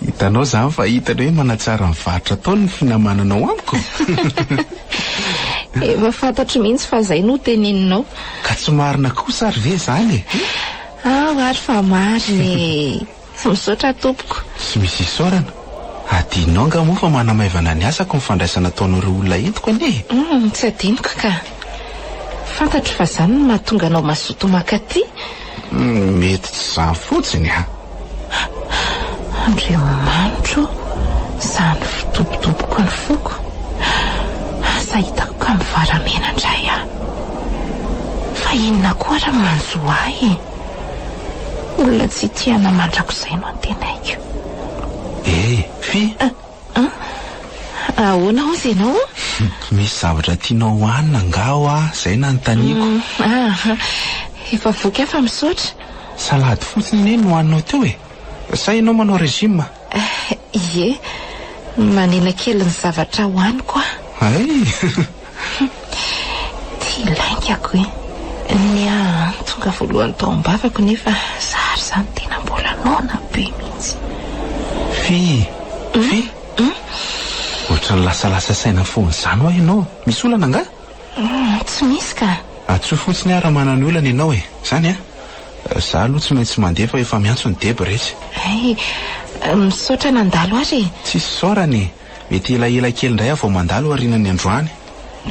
Hitanao zany fa hitany hoe manatsara ny varotra taony ny finamananao amiko. Efa fantatro mihitsy fa izay no teneninao. Ka tsy marina kosa ary ve zany Ary fa mariny. Tsy misaotra tompoko. Tsy misy isaorana. Adinao nga moa fa manamaivana ny asako ny fandraisana ataonareo olona entiko anie. Tsy adinoko ka. Fantatro fa izany no mahatonga anao mazoto makaty. Mety tsy izany fotsiny Andriamanitro, izany fitopitopoko ny foko. Asa hitako ka mivaramena indray Fa inona koa raha manjo ahy? Olona tsy tia namandrako izay no antenaiko. Fi Ahoana hozy ianao? Misy zavatra tianao hohanina angao izay nanontaniako. Efa voky afa misaotra. Salady fotsiny no hohaninao teo Sa ianao manao rejima? Ie, manena kely ny zavatra hohaniko Tia laingako Ny tonga voalohany tao am-bavako nefa zary izany tena mbola nona be mihitsy. Fi ohatra ny lasalasa saina foana izany hoa ianao. Misy olana nga? Tsy misy ka. Atsoa fotsiny raha manana olana ianao Zany za aloha tsy maintsy mandeha fa efa miantso ny deba rehetra. Misaotra nandalo ary. Tsy saorany. Mety elaela kely indray vao mandalo arinany androany.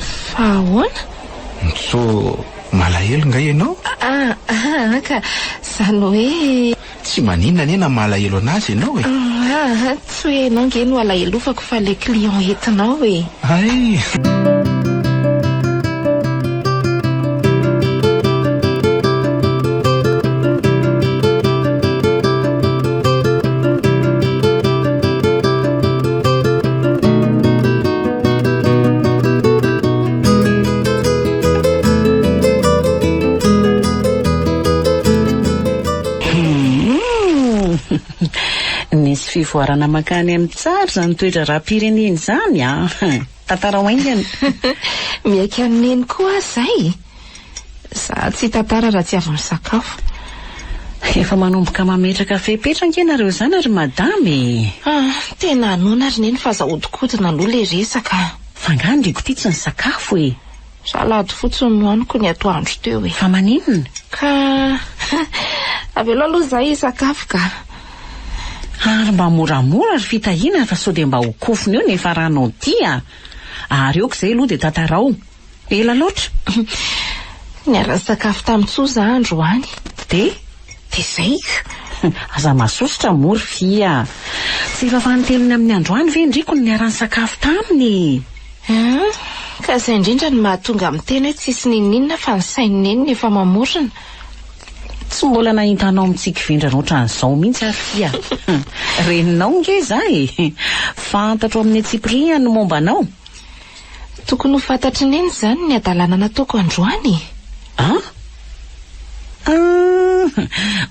Fa ahoana? So malahelo nga ianao? Ka izany hoe tsy maninona anie na malahelo anazy ianao tsy hoe ianao nge no alahelofako fa le client entinao nisy fivoarana makany amin'ny tsara zany toetra raha-pireneny zany a. Tantara oaingana. Miaiky amineny koa zay. Za tsy tantara raha tsy avy misakafo. Efa manomboka mametraka fepetraka ianareo zany ary madame. Tena anona ary neny fa zahodikotina no le resaka. Fangandriko ty tsy ny sakafo e. Salady fotsiny nohaniko ny atoandro teo e. Fa maninona? Ka avelo aloha zay sakafo ka. Ary mba moramora ary fitahiana fa sao dia mba ho kofony eo nefa ranao ty a. Ary eoko zay aloha dia tantarao. Ela loatra. Niara sakafo tamin-tsoza androany. De zay ka. Aza masosotra mory fia. Tsy efa fanotelony amin'ny androany ve ndriko ny niarany sakafo taminy. Ka izay indrindra ny mahatonga amin'ny tena hoe tsisy ninninona fa ny saininy efa mamorona. Tsy mbola nahintanao mitsika vendrana ohatran'izao mihitsy ary fia. Reninao nge za e. Fantatro amin'ny Tsipria no momba anao. Tokony ho fantatry neny zany ny adalana nataoko androany.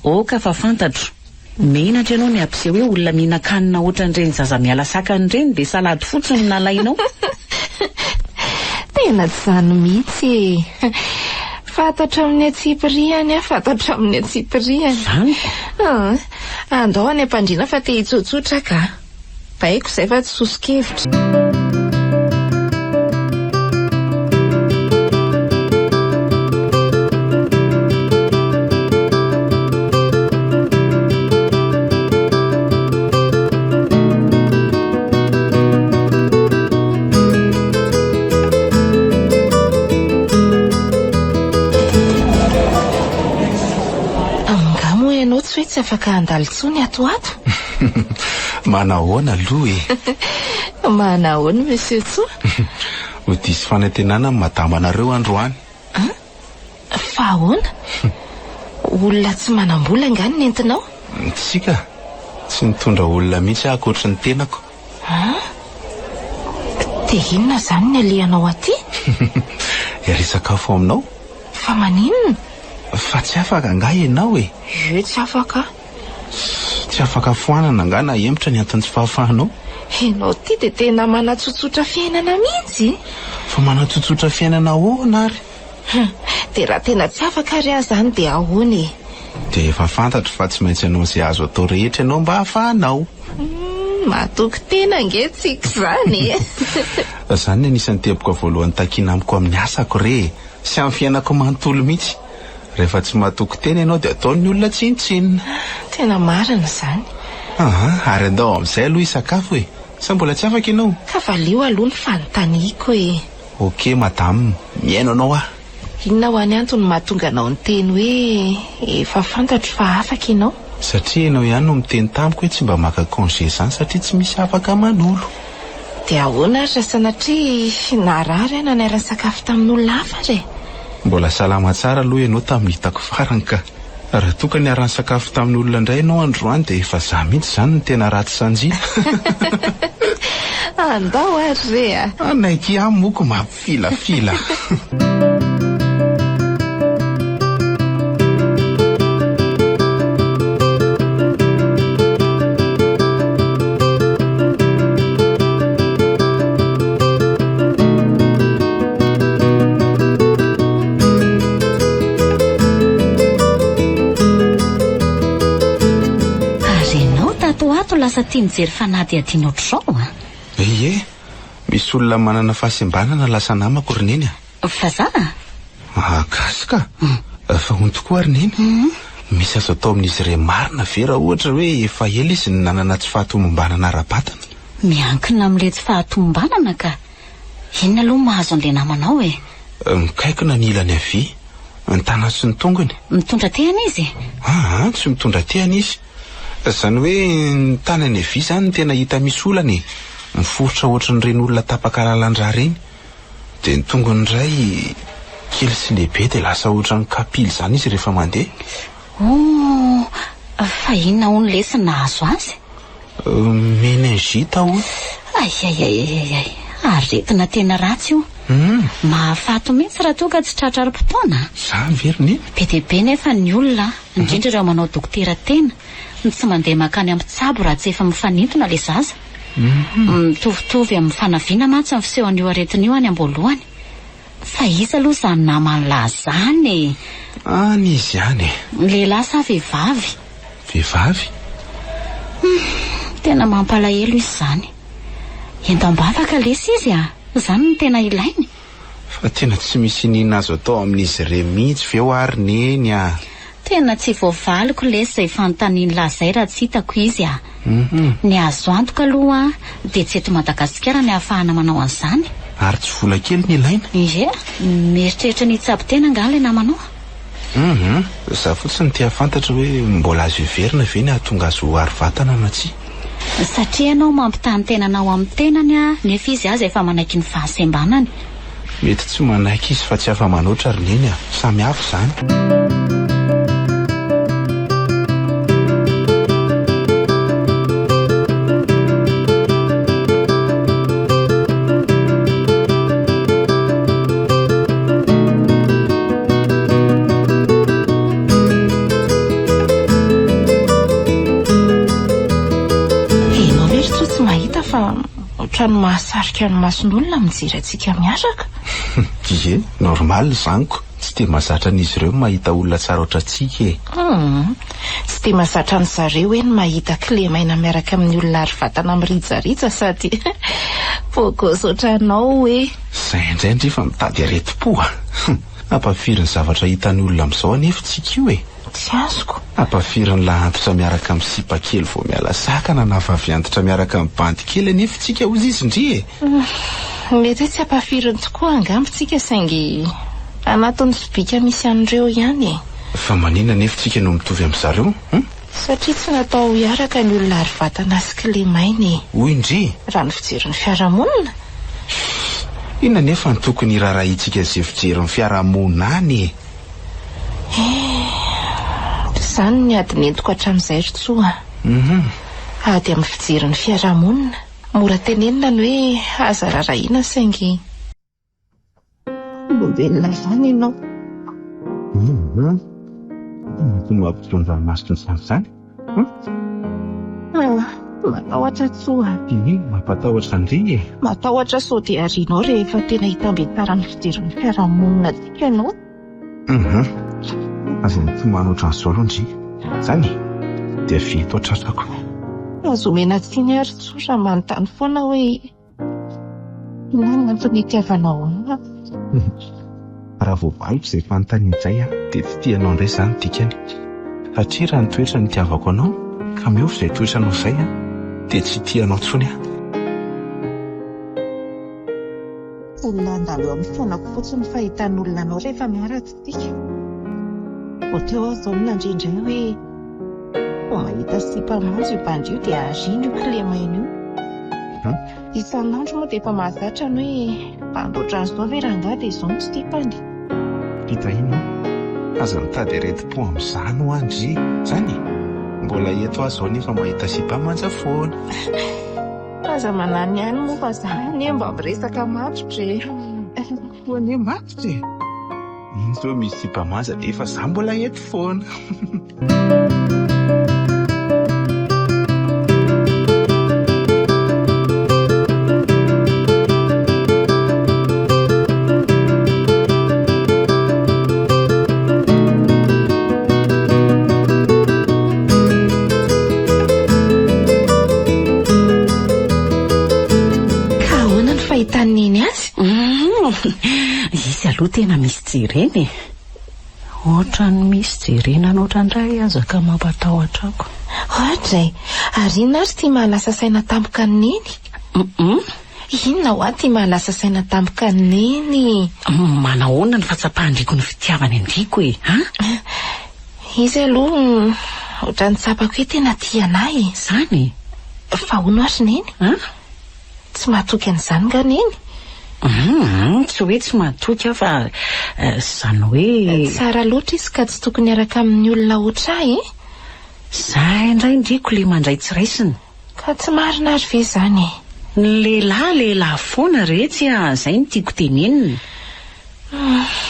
Oka fa fantatro. Menatra ianao ny ampiseho hoe olona mihinan-kanina ohatran'ireny zaza miala sakany reny dia salady fotsiny nalainao. Tena tsy zany mihitsy e. Fantatra amin'ny Tsipriany a, fantatra amin'ny Tsipriany. Andao any ampandrina fa te hitsotsotra ka. Baiko zay fa tsy soso-kevitra. Tsy afaka andalitsony ato. Manahoana aloha e. Manahoana monsieur Tso? Ho disy fanantenana ny madamanareo androany. Fa ahoana? Olona tsy manam-bola ngany nentinao? Tsika tsy mitondra olona mihitsy akoatra ny tenako. Dia inona zany ny alianao aty? Iary sakafo aminao. Fa maninona? Fa tsy afaka nga ianao e. Tsy afaka. Tsy afaka foanana nga na emotra ny antony tsy fahafahanao. Enao ty dia tena manatsotsotra fiainana mihitsy. Fa manatsotsotra fiainana ahoana ary? Dia raha tena tsy afaka ary zany dia ahoana e. Dia efa fantatro fa tsy maintsy ianao izay azo atao rehetra ianao mba hahafahanao. Matoky tena nge tsika zany. Zany ny anisan'ny teboka voalohany takiana amiko amin'ny asako re. Sy amin'ny fiainako manontolo mihitsy. Rehefa tsy matoky tena ianao dia ataon'ny olona tsinitsinina. Tena marina zany. Ary andao amin'izay aloha isakafo e. Sa mbola tsy afaka ianao? Ka valeo aloha ny fanontaniako e. Ok madame, miaino anao ah. Inona ho any antony mahatonga anao ny teny hoe efa fantatro fa afaka ianao? Satria ianao ihany no miteny tamiko hoe tsy mba maka congé zany satria tsy misy afaka manolo. Dia ahoana ary sanatria narary na niarany sakafo tamin'olona hafa re? Mbola salama tsara aloha ianao tamin'ny hitako farany ka. Raha toka niarany sakafo tamin'ny olona indray ianao androany dia efa za mihitsy zany ny tena ratsy sanjina. Andao ary re a. Anaiky ihany moko mampifilafila. Lasa tia mijery fanady adiana ohatr'izao a. Ie, misy olona manana fahasembanana lasa namako ry neny a. Fa za? Kasika. Fa hon tokoa ry neny. Misy azo atao amin'izy ireny marina ve raha ohatra hoe efa ela izy ny nanana tsy fahatomombanana ara-batana. Miankina amin'ilay tsy fahatomombanana ka. Inona aloha mahazo an'ilay namanao e? Mikaikina ny ilany avy, ny tanany sy ny tongony. Mitondra tehana izy? Tsy mitondra tehana izy. Zany hoe ny tanany avy zany ny tena hita misy olana e. Miforitra ohatran'ireny olona tapaka-lalandra reny. Dia ny tongony iray kely sy lehibe dia lasa ohatran'ny kapily zany izy rehefa mandeha. Fa inona hono lesy nahazo azy? Meningite hono. Ai. aretina tena ratsy io. Mahafato mihitsy raha toa ka tsy tratraro-potoana. Za veriny be dia be nefa ny olona indrindra ireo manao dokotera tena ny tsy mandeha makany amin'ny tsabo raha tsy efa mifanintona le zaza. Mitovitovy amin'ny fanaviana mantsy ny fisehoan'io aretin'io any am-boalohany. Fa izy aloha izany namany lazany. Any izy ihany. Lehilahy sa vehivavy? Vehivavy? Tena mampalahelo izy izany. Entam-bavaka lesy izy izany no tena ilainy. Fa tena tsy misy inona azo atao amin'izy ireny mihitsy ve ho ary neny Tena tsy voavaliko lesy izay fanontaniany lazay raha tsy hitako izy Ny azo antoka aloha dia tsy eto Madagasikara ny ahafahana manao an'izany. Ary tsy vola kely ny ilaina? Ie, mieritreritra ny tsabo tena angaha ilay namanao. Za fotsiny tia fantatra hoe mbola azo heverina ve ny ahatonga azo ho ary vatana na tsy? Satria ianao mampitany tenanao amin'ny tenany nefa izy aza efa manaiky ny fahasembanany. Mety tsy manaiky izy fa tsy afa-manoatra ary neny samy hafa izany. Otrany mahasarika ny mason'olona mijery antsika miaraka. Ie, normal zaniko. Tsy dia mahazatra an'izy ireo mahita olona tsara oatra antsika Tsy dia mahazatra ny zareo hoe ny mahita kilemaina miaraka amin'ny olona ary vatana mirijariza sady fokosy ohatranao hoe. Izay indray ndry fa mitady aretim-po Ampafiry ny zavatra hitan'ny olona amin'izao anefa tsika io Tsy azoko. Ampafiry ny lahantotra miaraka amin'ny sipa kely vao miala sakana na vaviantotra miaraka amin'ny bandy kely anefa tsika ozy izy ndry Mety tsy ampafiry tokoa angambontsika saingy anatin'ny sobika misy an'ireo ihany Fa manina nefa tsika no mitovy amin'ny zareo Satria tsy natao hiaraka ny olona ary vatana sy kilemainy. Hoy indry Raha ny fijery ny fiarahamonina. Inona nefa ny tokony irarahintsika izay fijery ny fiarahamonina any Izany ny ady nentiko hatramin'izay ritsoa. Ady amin'ny fijery ny fiarahamonina. Mora tenenina ny hoe aza rarahiana saingy olombelona izany ianao. Mampitondra-masitra izany Matahotra tsoa. Mampatahotra indry Matahotra sao dia arianao rehefa tena hitambe-tsara ny fijery ny fiarahamonina tsika ianao. Aza ny manoatra an'izao aloha ndry Zany dia vito atratrako. Azo omena tsiny ary tsoa manontany foana hoe inona ny antony itiavanao Raha vao valiko izay fanontaniana izay dia tsy tianao indray izany dikany. Satria raha ny toetra ny tiavako anao ka miova izay toetranao izay dia tsy tianao intsony Olona andalo eo amin'ny foanako fotsiny fahitany olona anao rehefa miaraka tsika. Vao teo aho izao nandrindray hoe mahita sipa manjo io bandy io dia ariana io kilemaina io. Isan'andro moa dia efa mahazatra ny hoe bandy ohatran'izao ve rangahy dia izao no tsy tipany. Hita ino aza mitady aretim-po amin'izany ho andry Zany mbola eto aho izao nefa mahita sipa manja foana. Aza manany ihany moa fa izany mba miresaka matotra Hoane matotra iny izao misy sipa manja dia efa izaho mbola eto foana. Taniny azy izy aloha tena misy jereny ohatrany misy jerenana ohatrandray aza ka mampatahotra ako. Ohatray, ary inona ary tia mahalasa saina tampoka ny neny? Inona ho tia mahalasa saina tampoka ny neny? Manahoana ny fahatsapahindriko ny fitiavany andriko Izy aloha ohatrany tsapako hoe tena tia anahy Zany? Fa hono ary neny? Tsy mahatoky an'izany nga neny? Tsy hoe tsy mahatoky fa izany hoe tsara loatra izy ka tsy tokony hiaraka amin'ny olona ohatr'ahy Zahay indray ndriko le mandray tsiraisiny. Ka tsy marina ary ve izany ny lehilahy foana rehetra izay no tiako tenenina.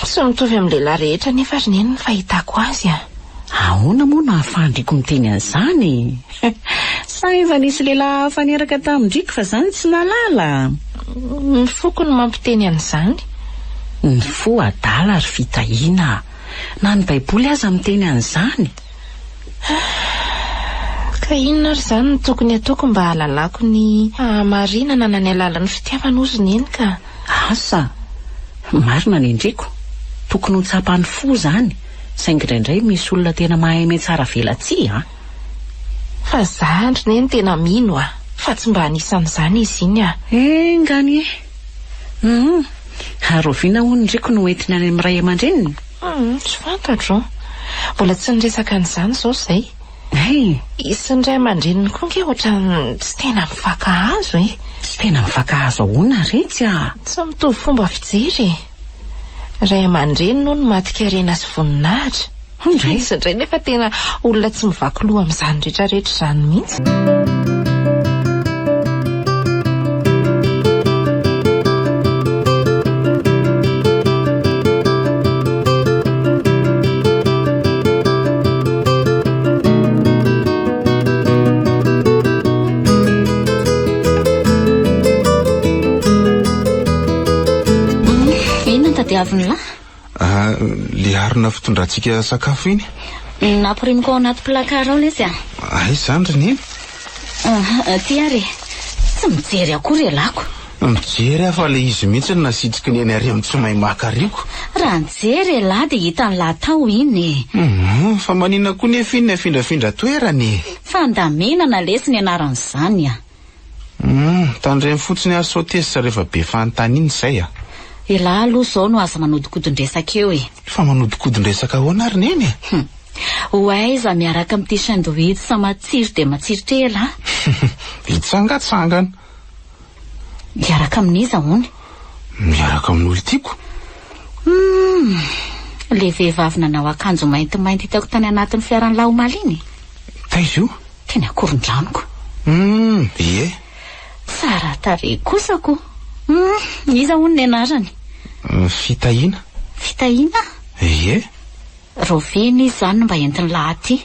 Tsy mitovy amin'ny lehilahy rehetra nefa ry neny ny fahitako azy a. Ahoana moa no ahafandriko miteny an'izany? Sa efa nisy lehilahy hafa nieraka tamindriko fa izany tsy nalala. Ny foko no mampiteny an'izany. Ny fo adala ry fitahiana. Na ny baiboly aza miteny an'izany. Ka inona ry izany no tokony ataoko mba hahalalako ny hahamarinana na ny alalan'ny fitiavana ozy neny ka? Asa, marina ny endriko. Tokony ho tsapan'ny fo izany. Saingy indraindray misy olona tena mahay tsara velatsia a. Fa zandry neny tena mino a. Fa tsy mba anisan'izany izy iny a. Ngany Aroviana hono ndriko no entiny any amin'ny ray aman-dreniny. Tsy fantatro. Mbola tsy niresaka an'izany izao izay. Isy ny ray aman-dreniny koa nge ohatran'ny tsy tena mifankahazo e. Tsy tena mifankahazo ahoana retsy a? Tsy mitovy fomba fijery. Ray aman-dreny no matin-karena sy voninahitra. Izy indray nefa tena olona tsy mivaky loha amin'izany rehetrarehetra izany mihitsy. Le arina fitondrantsika sakafo iny napirimiko ao anaty placard ao lesy a. Ay izany ry neny. Ty ary tsy mijery akory ialako. Mijery aho fa le izy mihitsy no nasitrika ny any ary amin'ny tsy mahay makariko. Raha nijery ialahy dia hita ny latao iny. Fa manina koa nefa iny afindrafindra toerany. Fandamenana lesy ny anaran'izany a. Tandreny fotsiny azo saotesy rehefa be fanontany iny izay a. Ialahy aloha izao no aza manodikodin-dresaka eo e. Fa manodikodin-dresaka ahoana ry neny e? Ho aiza miaraka amin'ity sandwich sa matsiro dia matsirotra ialahy. Hitsangatsangana. Miaraka amin'iza hono? Miaraka amin'olo tiako. Le vehivavy nanao akanjo maintimainty hitako tany anatin'ny fiaran'ny laomaly iny. Taiza io? Teny akorondranoko. Ie. Tsara tarehy kosako. Iza hono ny anarany? Fitahiana. Fitahiana? Ie. Roveny izy zany mba entiny lahaty.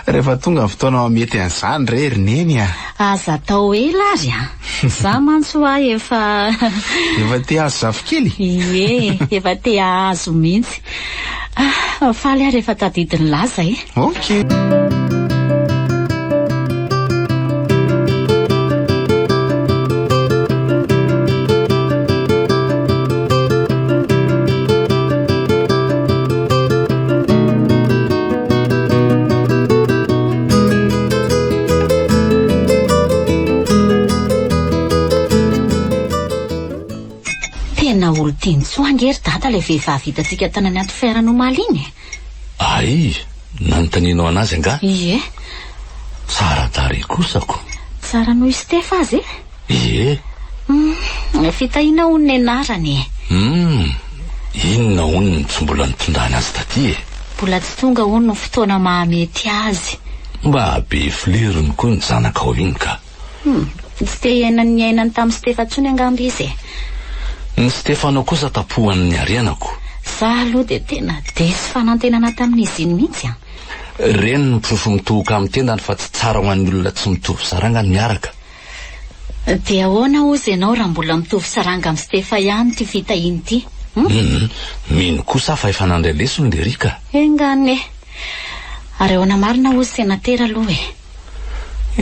Rehefa tonga ny fotoana mety an'izany re ry neny a. Aza atao ela ary a. Za mantsy ho ahy efa te azo zafikely? Ie, efa te azo mihitsy. Faly aho rehefa tadidiny laza e. Ok. Tsoangery data le vehivavy hitantsika tany anaty fiaran'omaly iny. Ay, nanontanianao anazy anga? Ie. Tsara tarehy kosako. Tsara noho Stefa azy e? Ie. Fitahiana hono ny anarany e. Inona hono ny tsy mbola nitondrany azy taty e? Mbola tsy tonga hono no fotoana mahamety azy. Mba be fleriny koa ny zanaka ao iny ka. Tsy te iainany ny ainany tamin'ny Stefa tsony angamby izy e. Ny Stefano kosa tapohan'ny arianako. Za aloha dia tena desy fanantenana tamin'izy iny mihitsy a. Reny ny mpitrofo mitohoka amin'ny tendany fa tsy tsara ho an'ny olona tsy mitovy saranga ny miaraka. Dia ahoana ozy ianao raha mbola mitovy saranga amin'ny Stefa ihany ty fitahiany ty? Mino kosa fa efa nandray lesony le rika. Engane. Ary ahoana marina ozy senatera aloha e.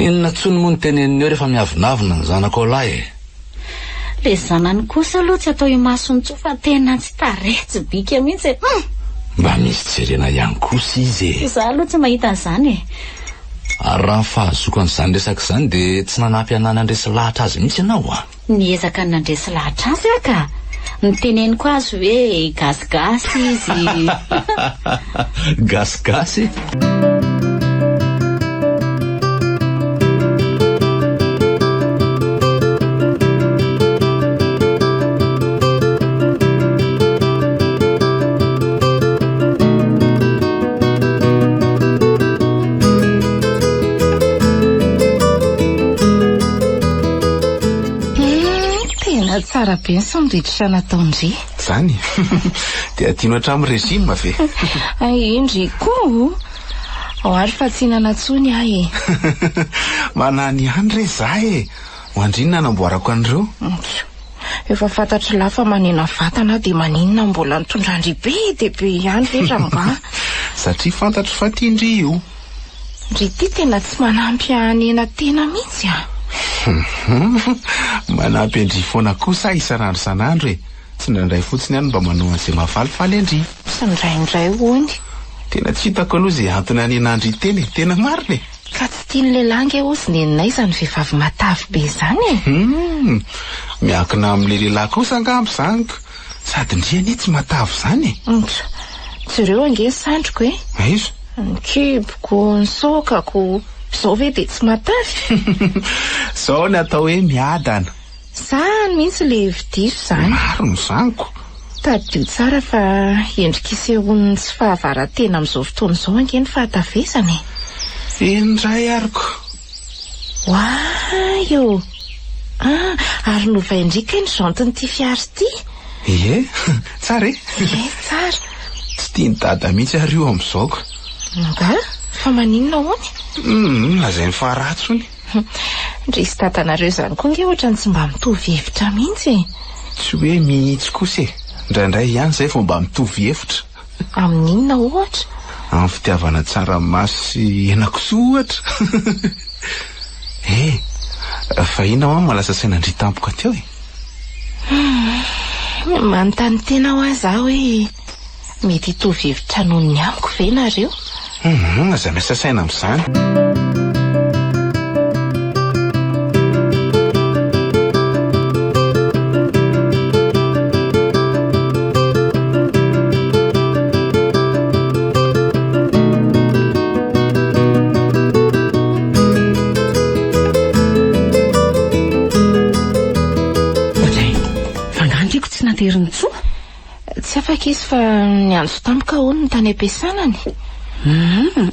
Inona tsony moa ny teneniny rehefa miavonavona ny zanako ao lahy e. Le zanany kosa aloha tsy atao imasony tso fa tena tsy tarehy tsy bika mihitsy e. Mba misy jerena ihany kosa izy e. Za aloha tsy mahita an'izany e. Ary raha fahazoko an'izany resaka izany dia tsy nanampy anay nandresy lahatra azy mihitsy ianao a. Niezaka ny nandresy lahatra azy aka. Niteneniko azy hoe gasigasy izy. Gasigasy? Tsara be ny samiditra nataondry. Zany dia tiano hatramin'ny rezima ve? Indry koa ao ary fa tsy nanantsony ahy e. Manany ihany re zah e. Ho andrinona namboarako an'ireo? Efa fantatry lafa manena vatana dia maninona mbola nitondrandry be dia be ihany vetra mba. Satria fantatro fa tiandry io. Ndry ty tena tsy manampy anena tena mihitsy a. Manampy andry foana kosa isan'andro san'andro e. Tsy ndraindray fotsiny ihany mba manao an'izay mahafalifaly andry. Sy ndraindray hoany. Tena tsy hitako aloha izay antony anenandry teny e. Tena marina e. Ka tsy tiany lehilahy ozy neninay izany vehivavy matavy be izany e. Miankina amin'ilay lehilahy kosa angamba zaniko. Sady ndriany tsy matavy izany e. Jereo ange sandriko e. Aiza? Ny kiboko, ny sokako, izao ve dia tsy matavy? Izao ny atao hoe miadana. Zany mihitsy le vidiso zany. Maro ny zaniko. Tadio tsara fa endrika isehony tsy fahavarantena amin'izao fotoana izao ange ny fahatavezany. Indray ariko. Io. Ary novaindrika ny jantin'ity fiara ity. Ie, tsara e? Tsara. Tsy tia ny dada mihitsy ary io amin'izaoko. Nga, fa maninona hoany? Lazainy fa ratsony. Ndry sy dadanareo izany koa nge ohatrany tsy mba mitovy hevitra mihitsy. Tsy hoe mihitsy kosa e. Ndraindray ihany izay vao mba mitovy hevitra. Amin'inona ohatra? Amin'ny fitiavana tsaramaso sy henakisoa ohatra. Fa inona hoa malasa sainandry tampoka teo e? Manontany tena ho aza hoe mety hitovy hevitra noho ny amiko ve nareo? Aza miasa saina amin'izany. Tsy afaka izy fa niandro tampoka hono ny tany ampiasanany.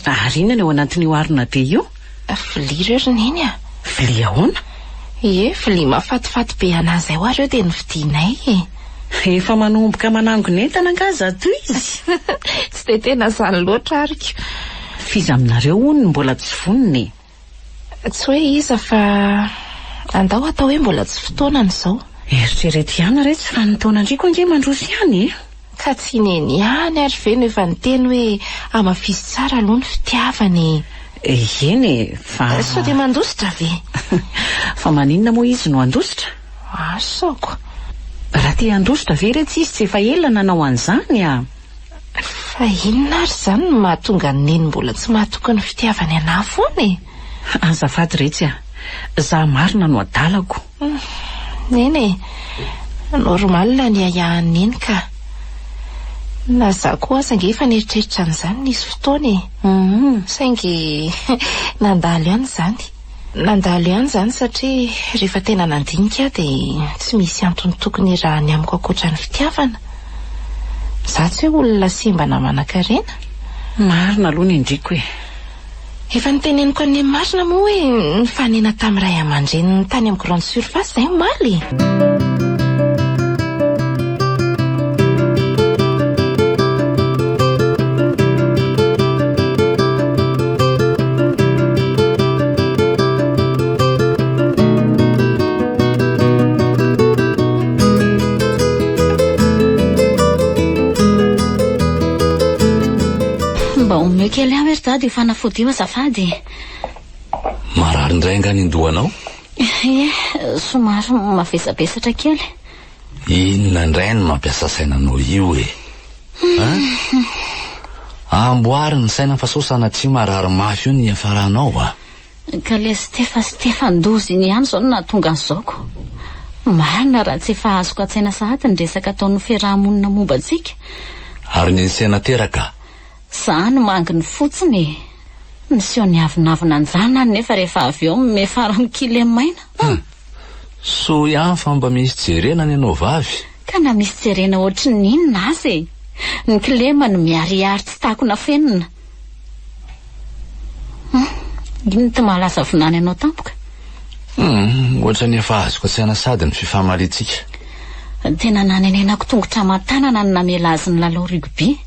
Ary inona eo anatin'io arina be io? Vilia reo neny a. Vilia ahoana? Vilia mafatifaty be anazy ao ary eo dia nividinay e. Efa manomboka manangona entana angaza ato izy. Tsy dia tena zany loatra ariko. Fiza aminareo hono mbola tsy vonony. Tsy hoe iza fa andao atao hoe mbola tsy fotoanany izao. Eritrereto ihany re tsy fa nitaonandriko ange mandroso ihany. Ka tsy neny ihany ary ve no efa niteny hoe amafisy tsara aloha ny fitiavany. Eny fa sao dia mandositra ve? Fa maninona moa izy no andositra? Saoko. Raha tia andositra ve re tsy izy tsy efa ela nanao an'izany a? Fa inona ary izany no mahatonga ny neny mbola tsy mahatoka ny fitiavany anahy foana e. Azafady retsy a. Za marina no adalako. Neny normalina ny ayahan'ny eny ka. Na za koa aza nge efa nieritreritra an'izany nisy fotoana e. Saingy nandalo ihany zany. Nandalo ihany zany satria rehefa tena nandinika dia tsy misy antony tokony raha ny amiko ankoatra ny fitiavana. Za tsy hoe olona simba na manan-karena. Marina aloha ny indriko e. Efa niteneniko any marina moa hoe ny fanena tamin'ny ray aman-dreny tany amin'ny grande surface izay omaly. Kely aho ery dady fanafodio azafady. Marary indray nga nindohanao? Somary mavesabesatra kely. Inona indray no mampiasa sainanao io e? Amboary ny saina fa sosana tsy marary mafy io ny afaranao a. Ka le Stefan-dozy iny ihany zao no nahatonga an'izaoko. Marina raha tsy efa azoko an-tsaina sahady ny resaka ataon'ny fiarahamonina momba antsika. Ary ny sena teraka? Za no manginy fotsiny. Niseo ny avinavina anjana nefa rehefa avy eo mefara mikile maina. So ihany fa mba misy jerena ny anao vavy. Ka na misy jerena ohatry ny inona azy. Ny kilema no miariary tsy takona fenina. Ino ty mahalaza vinany anao tampoka? Ohatra ny efa azoko an-tsaina sady ny fifamalitsika. Tena nanenenako tongotra matanana ny namela azy ny lalao rugby.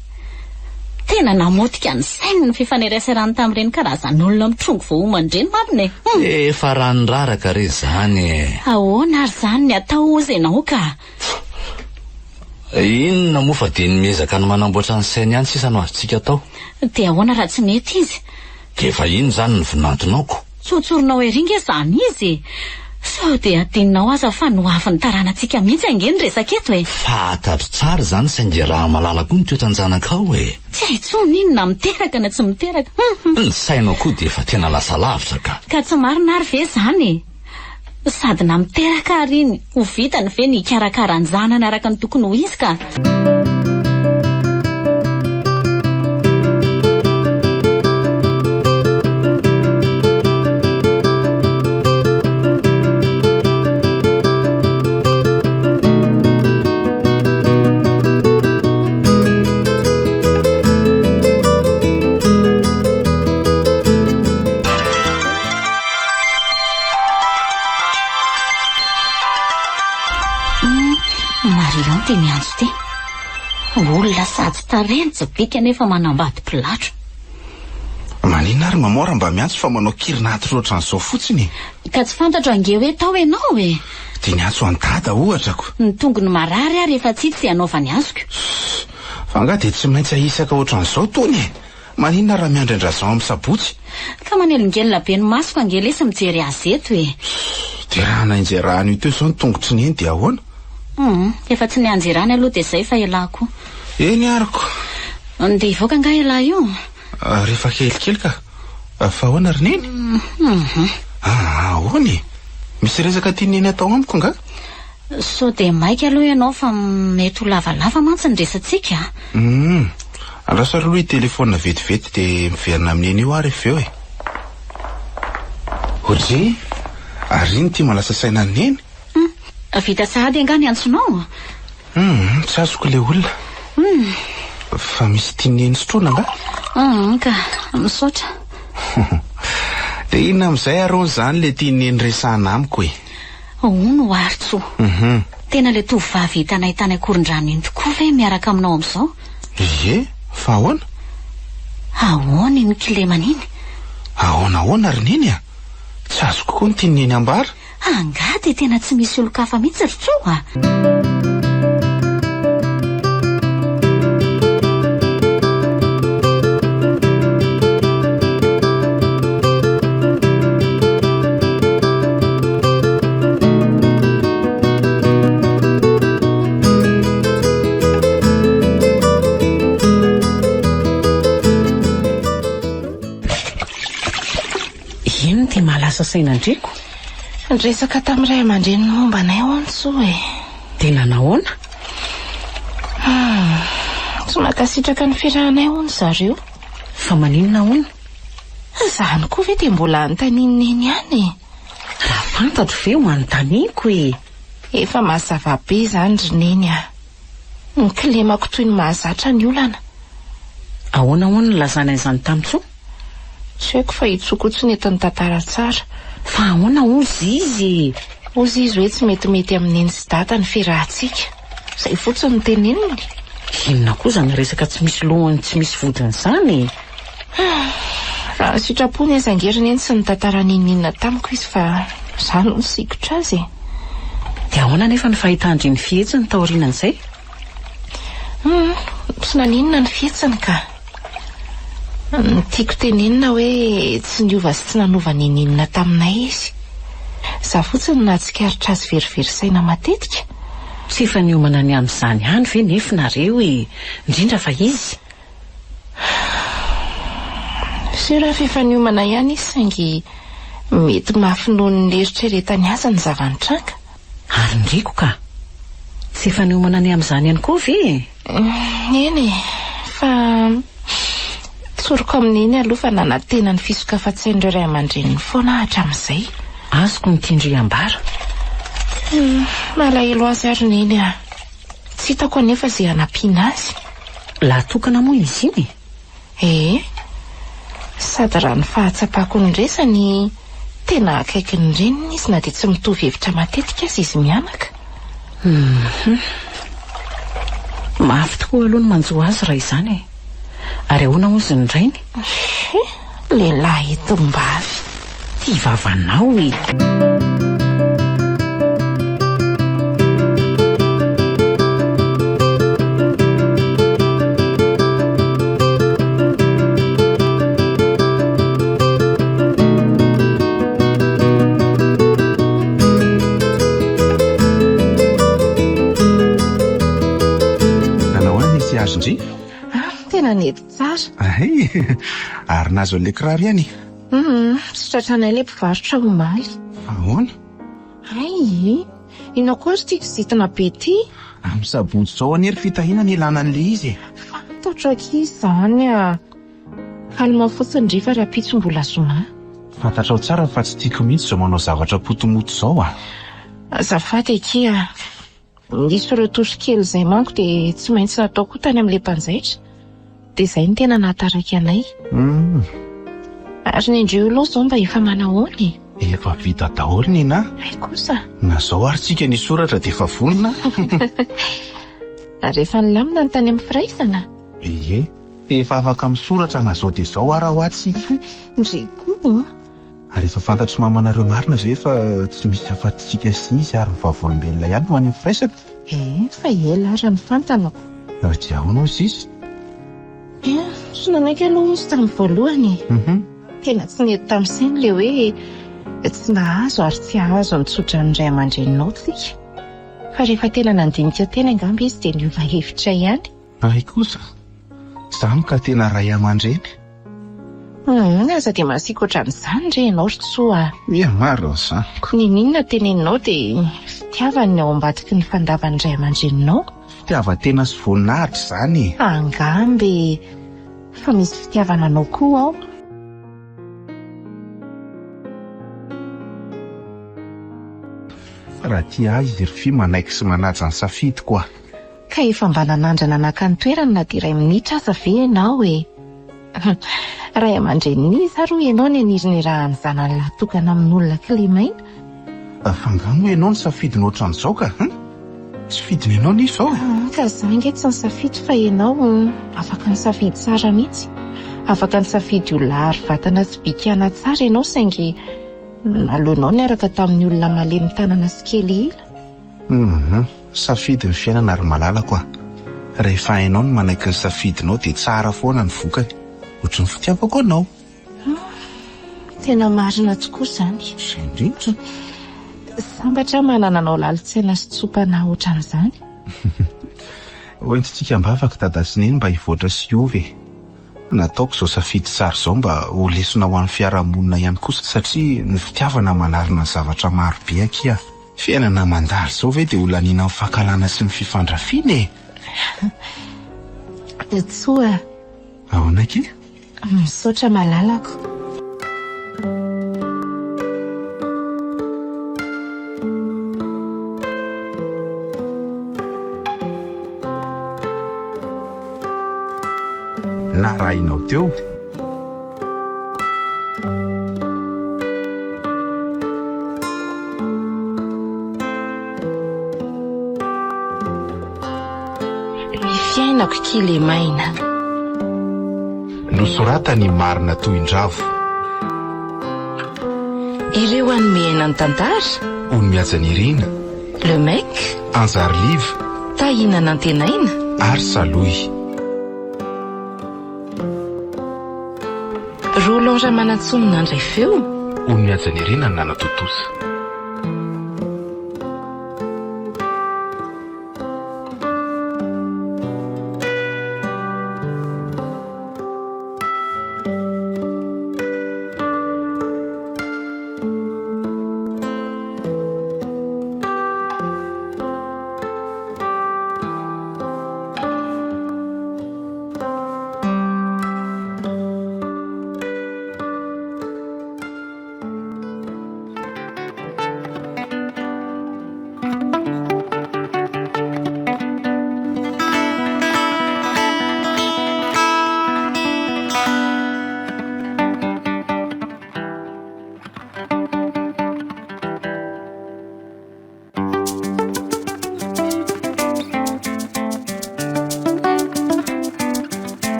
Tena namotika ny sainy ny fifanerasarany tamin'ireny karazan'olona mitrongo voaomandreny marina e. Efa ranondraraka re zany. Ahoana ary zany ny atao ozy ianao ka? Inona moa fa dia nimezaka ny manamboatra ny sainy ihany sisa no azontsika atao. Dia ahoana raha tsy mety izy? Efa ino zany ny vinantonako? Tsotsorinao eringa zany izy. Sao dia adinonao aza fa noavin'ny taranantsika mihitsy angeny resaka eto e. Fantatro tsara zany saingy raha malala koa ny toetranjanakao e. Tsy haitsony inona miteraka na tsy miteraka. Ny sainao koa dia efa tena lasa lavitra ka tsy marina ary ve zany? Sady na miteraka ary iny ho vitany ve ny karakaranjana araka ny tokony ho izy ka? Marion dia miantso ty. Olona sady tarentsy bika nefa manambady pilatro. Manina ary mamora mba miantso fa manao kirinaty roatra n'izao fotsiny. Ka tsy fantatra ange hoe tao ianao e. Dia niantso an-dada ohatrako. Ny tongony marary ary efa tsy tsy anaovany azoko. Fa nga dia tsy maintsy ahisaka ohatran'izao tony e. Manina raha miandran-drazao amin'ny sabotsy. Ka manelongelona be ny masoko angelesa mijery azy eto e. Dia raha nainjerahany io teo izao ny tongotry ny eny dia ahoana? Efa tsy nianjerany aloha dia izay fa elako. Eny ariko. Dia ivoaka nga ela io. Rehefa kelikely ka. Fa ahoana ry neny? Ahoany? Misy resaka tianeny atao amiko nga? So dia maika aloha ianao fa mety ho lavalava mantsy ny resantsika. Andraso aloha telefona vetivety dia miverina amin'eny io ary avy eo e. Hodry, ary iny tia malasa saina ny neny? Vita sahady anga ny antsonao? Tsy azoko le olona. Fa misy tianeny sotrona nga? Ka misaotra. Dia inona amin'izay arony zany le tianeny resahana amiko e? Ono aritso. Tena le tovovavy hitanay tany Akorondrano iny tokoa ve miaraka aminao amin'izao? Ie, fa ahoana? Ahoana iny kilemana iny? Ahoana ry neny a? Tsy azoko koa ny tianeny ambara. Anga dia tena tsy misy olo-kafa mihitsy ritsoa. Ino ty malasa sainandriko? Resaka tamin'iray aman-dreny momba anay ao antsoa e. Tena nahoana? Tsy mankasitraka ny fiarahanay hono zareo. Fa maninona hono? Zany koa ve dia mbola anontaniana eny ihany e. Raha fantatro ve ho anontaniako e. Efa mazava be zany ry neny a. Ny kilemako toy ny mahazatra ny olana. Ahoana hono lazana izany tamin'tsoa? Tsy haiko fa hitsokotsy ny eto ny tantara tsara. Fa ahoana ozy izy? Ozy izy hoe tsy metimety amin'iny sy data ny fiarahantsika. Izay fotsiny ny teneniny. Inona koa zany resaka tsy misy lohany tsy misy vodiny izany? Raha sitrapony azy angeriny eny sy ny tantara ninina tamiko izy fa izany no sikotra azy. Dia ahoana nefa ny fahitandry ny fihetsiny taorianan'izay? Tsy naninona ny fihetsiny ka. Tiako tenenina hoe tsy niova sy tsy nanova ninina taminay izy. Za fotsiny nahatsikaritra azy verivery saina matetika. Tsy efa niomana ny amin'izany ihany ve nefinareo e, indrindra fa izy? Sy raha fa efa niomana ihany izy saingy mety mafy noho ny eritreretany azy ny zavanitranga. Ary ndriko ka. Tsy efa niomana ny amin'izany ihany koa ve? Eny e, fa tsoroko amin'iny aloha fa nanantena ny fisokafatsain'ireo ray aman-dreniny foana hatramin'izay. Azoko ny tindry ambara. Malahelo azy ary neny a. Tsy hitako anefa izay hanampiana azy. Lahatokana moa izy iny? Sady raha ny fahatsapako ny resany tena akaiky ny reniny izy na dia tsy mitovy hevitra matetika azy izy mianaka. Mafy tokoa aloha no manjo azy raha izany e. Ary ahoana ozy ny rainy? Lehilahy eto-mbavy. Ty vavanao e. Tena nety tsara. Ary nazo an'le kiraro ihany. Sitratranay le mpivarotra omaly. Ahoana? Inao koa ry tiako zitina be ty. Amin'ny sabotsy zao anery fitahiana ilana an'le izy. Fantatro aky izany a. Kalma fotsiny rifa raha pitsom-bola zoma. Fantatrao tsara fa tsy tiako mihitsy zao manao zavatra potomoto zao a. Azafady aky a. Nisy ireo tosikely izay manko dia tsy maintsy nataoko tany amin'ilay mpanjaitra. Dia izay no tena nahataraiky anay. Ary ny indreo aloha izao mba efa manahoany. Efa vita daholo ny na. Ay kosa. Na zao ary tsika ny soratra dia efa vonona. Rehefa nilamina ny tany amin'ny firaisana. Efa afaka misoratra na zao dia zao ara ho atsika. Ndre koa. Ary efa fantatry mamanareo marina ve fa tsy misy afa-tsika sy izy ary mivavolombelona ihany ho any amin'ny firaisana. Fa ela ary ny fantanako. Dia ahoana ozy izy? Sy nanaiky aloha izy tamin'ny voalohany. Tena tsy nety tamin'izany le hoe tsy nahazo ary tsy ahazo nitsotra ny ray aman-dreninao tsika. Fa rehefa tena nandinika tena angamba izy dia niova hevitra ihany. Ay kosa. Izany ka tena ray aman-dreny. Aza dia masiaka ohatran'izany re ianao ry tsoa. Maro izany. Ninona teneninao dia fitiavany ao ambadiky ny fandavany ray aman-dreninao. Fitiavan-tena sy voninahitra izany. Angambe fa misy fitiavana anao koa ao. Fa raha tia azy izy ry manaiky sy manaja ny safidy koa. Ka efa mba nanandrana naka ny toerana na dia iray minitra aza ve ianao e. Ray aman-dren'izy ary ianao ny aniriny raha ny zanany latokana amin'olona Kilemaina. Fangano ianao ny safidy ohatran'izao ka. Tsy fidiny ianao ny izao. Ka izany ange tsy nisafidy fa ianao afaka nisafidy tsara mihitsy. Afaka nisafidy olona ary vatana sy bikana tsara ianao saingy alohanao niaraka tamin'ny olona malemy tanana sy kely ila. Safidy ny fiainana ary malala koa. Rehefa hainao ny manaiky ny safidinao dia tsara foana ny vokany. Ohatry ny fitiavako anao. Tena marina tokoa izany. Indrindra. Sambatra manana anao lalitsaina sy tsopana ohatran'izany. Hoentintsika mba afaka tadasineny mba hivoatra sy hiovy. Nataoko izao safidy tsara izao mba ho lesona ho an'ny fiarahamonina ihany kosa satria ny fitiavana manarina zavatra maro be akia. Fiainana mandalo izao ve dia olaniana amin'ny fahakalana sy ny fifandrafiana e. Tsoa. Ahoana ke? Misaotra malalako. Narahinao teo. Ny fiainako Kilemaina. Nosoratany marina toin-dravo. Ireo anomeana ny tantara. Ony Miajanirina. Le Mec. Anjariliva. Tahina Nantenaina. Ary Saloy. Roland Ramanantsonina andray feo. Ony Miajanirina ny nanatontosa.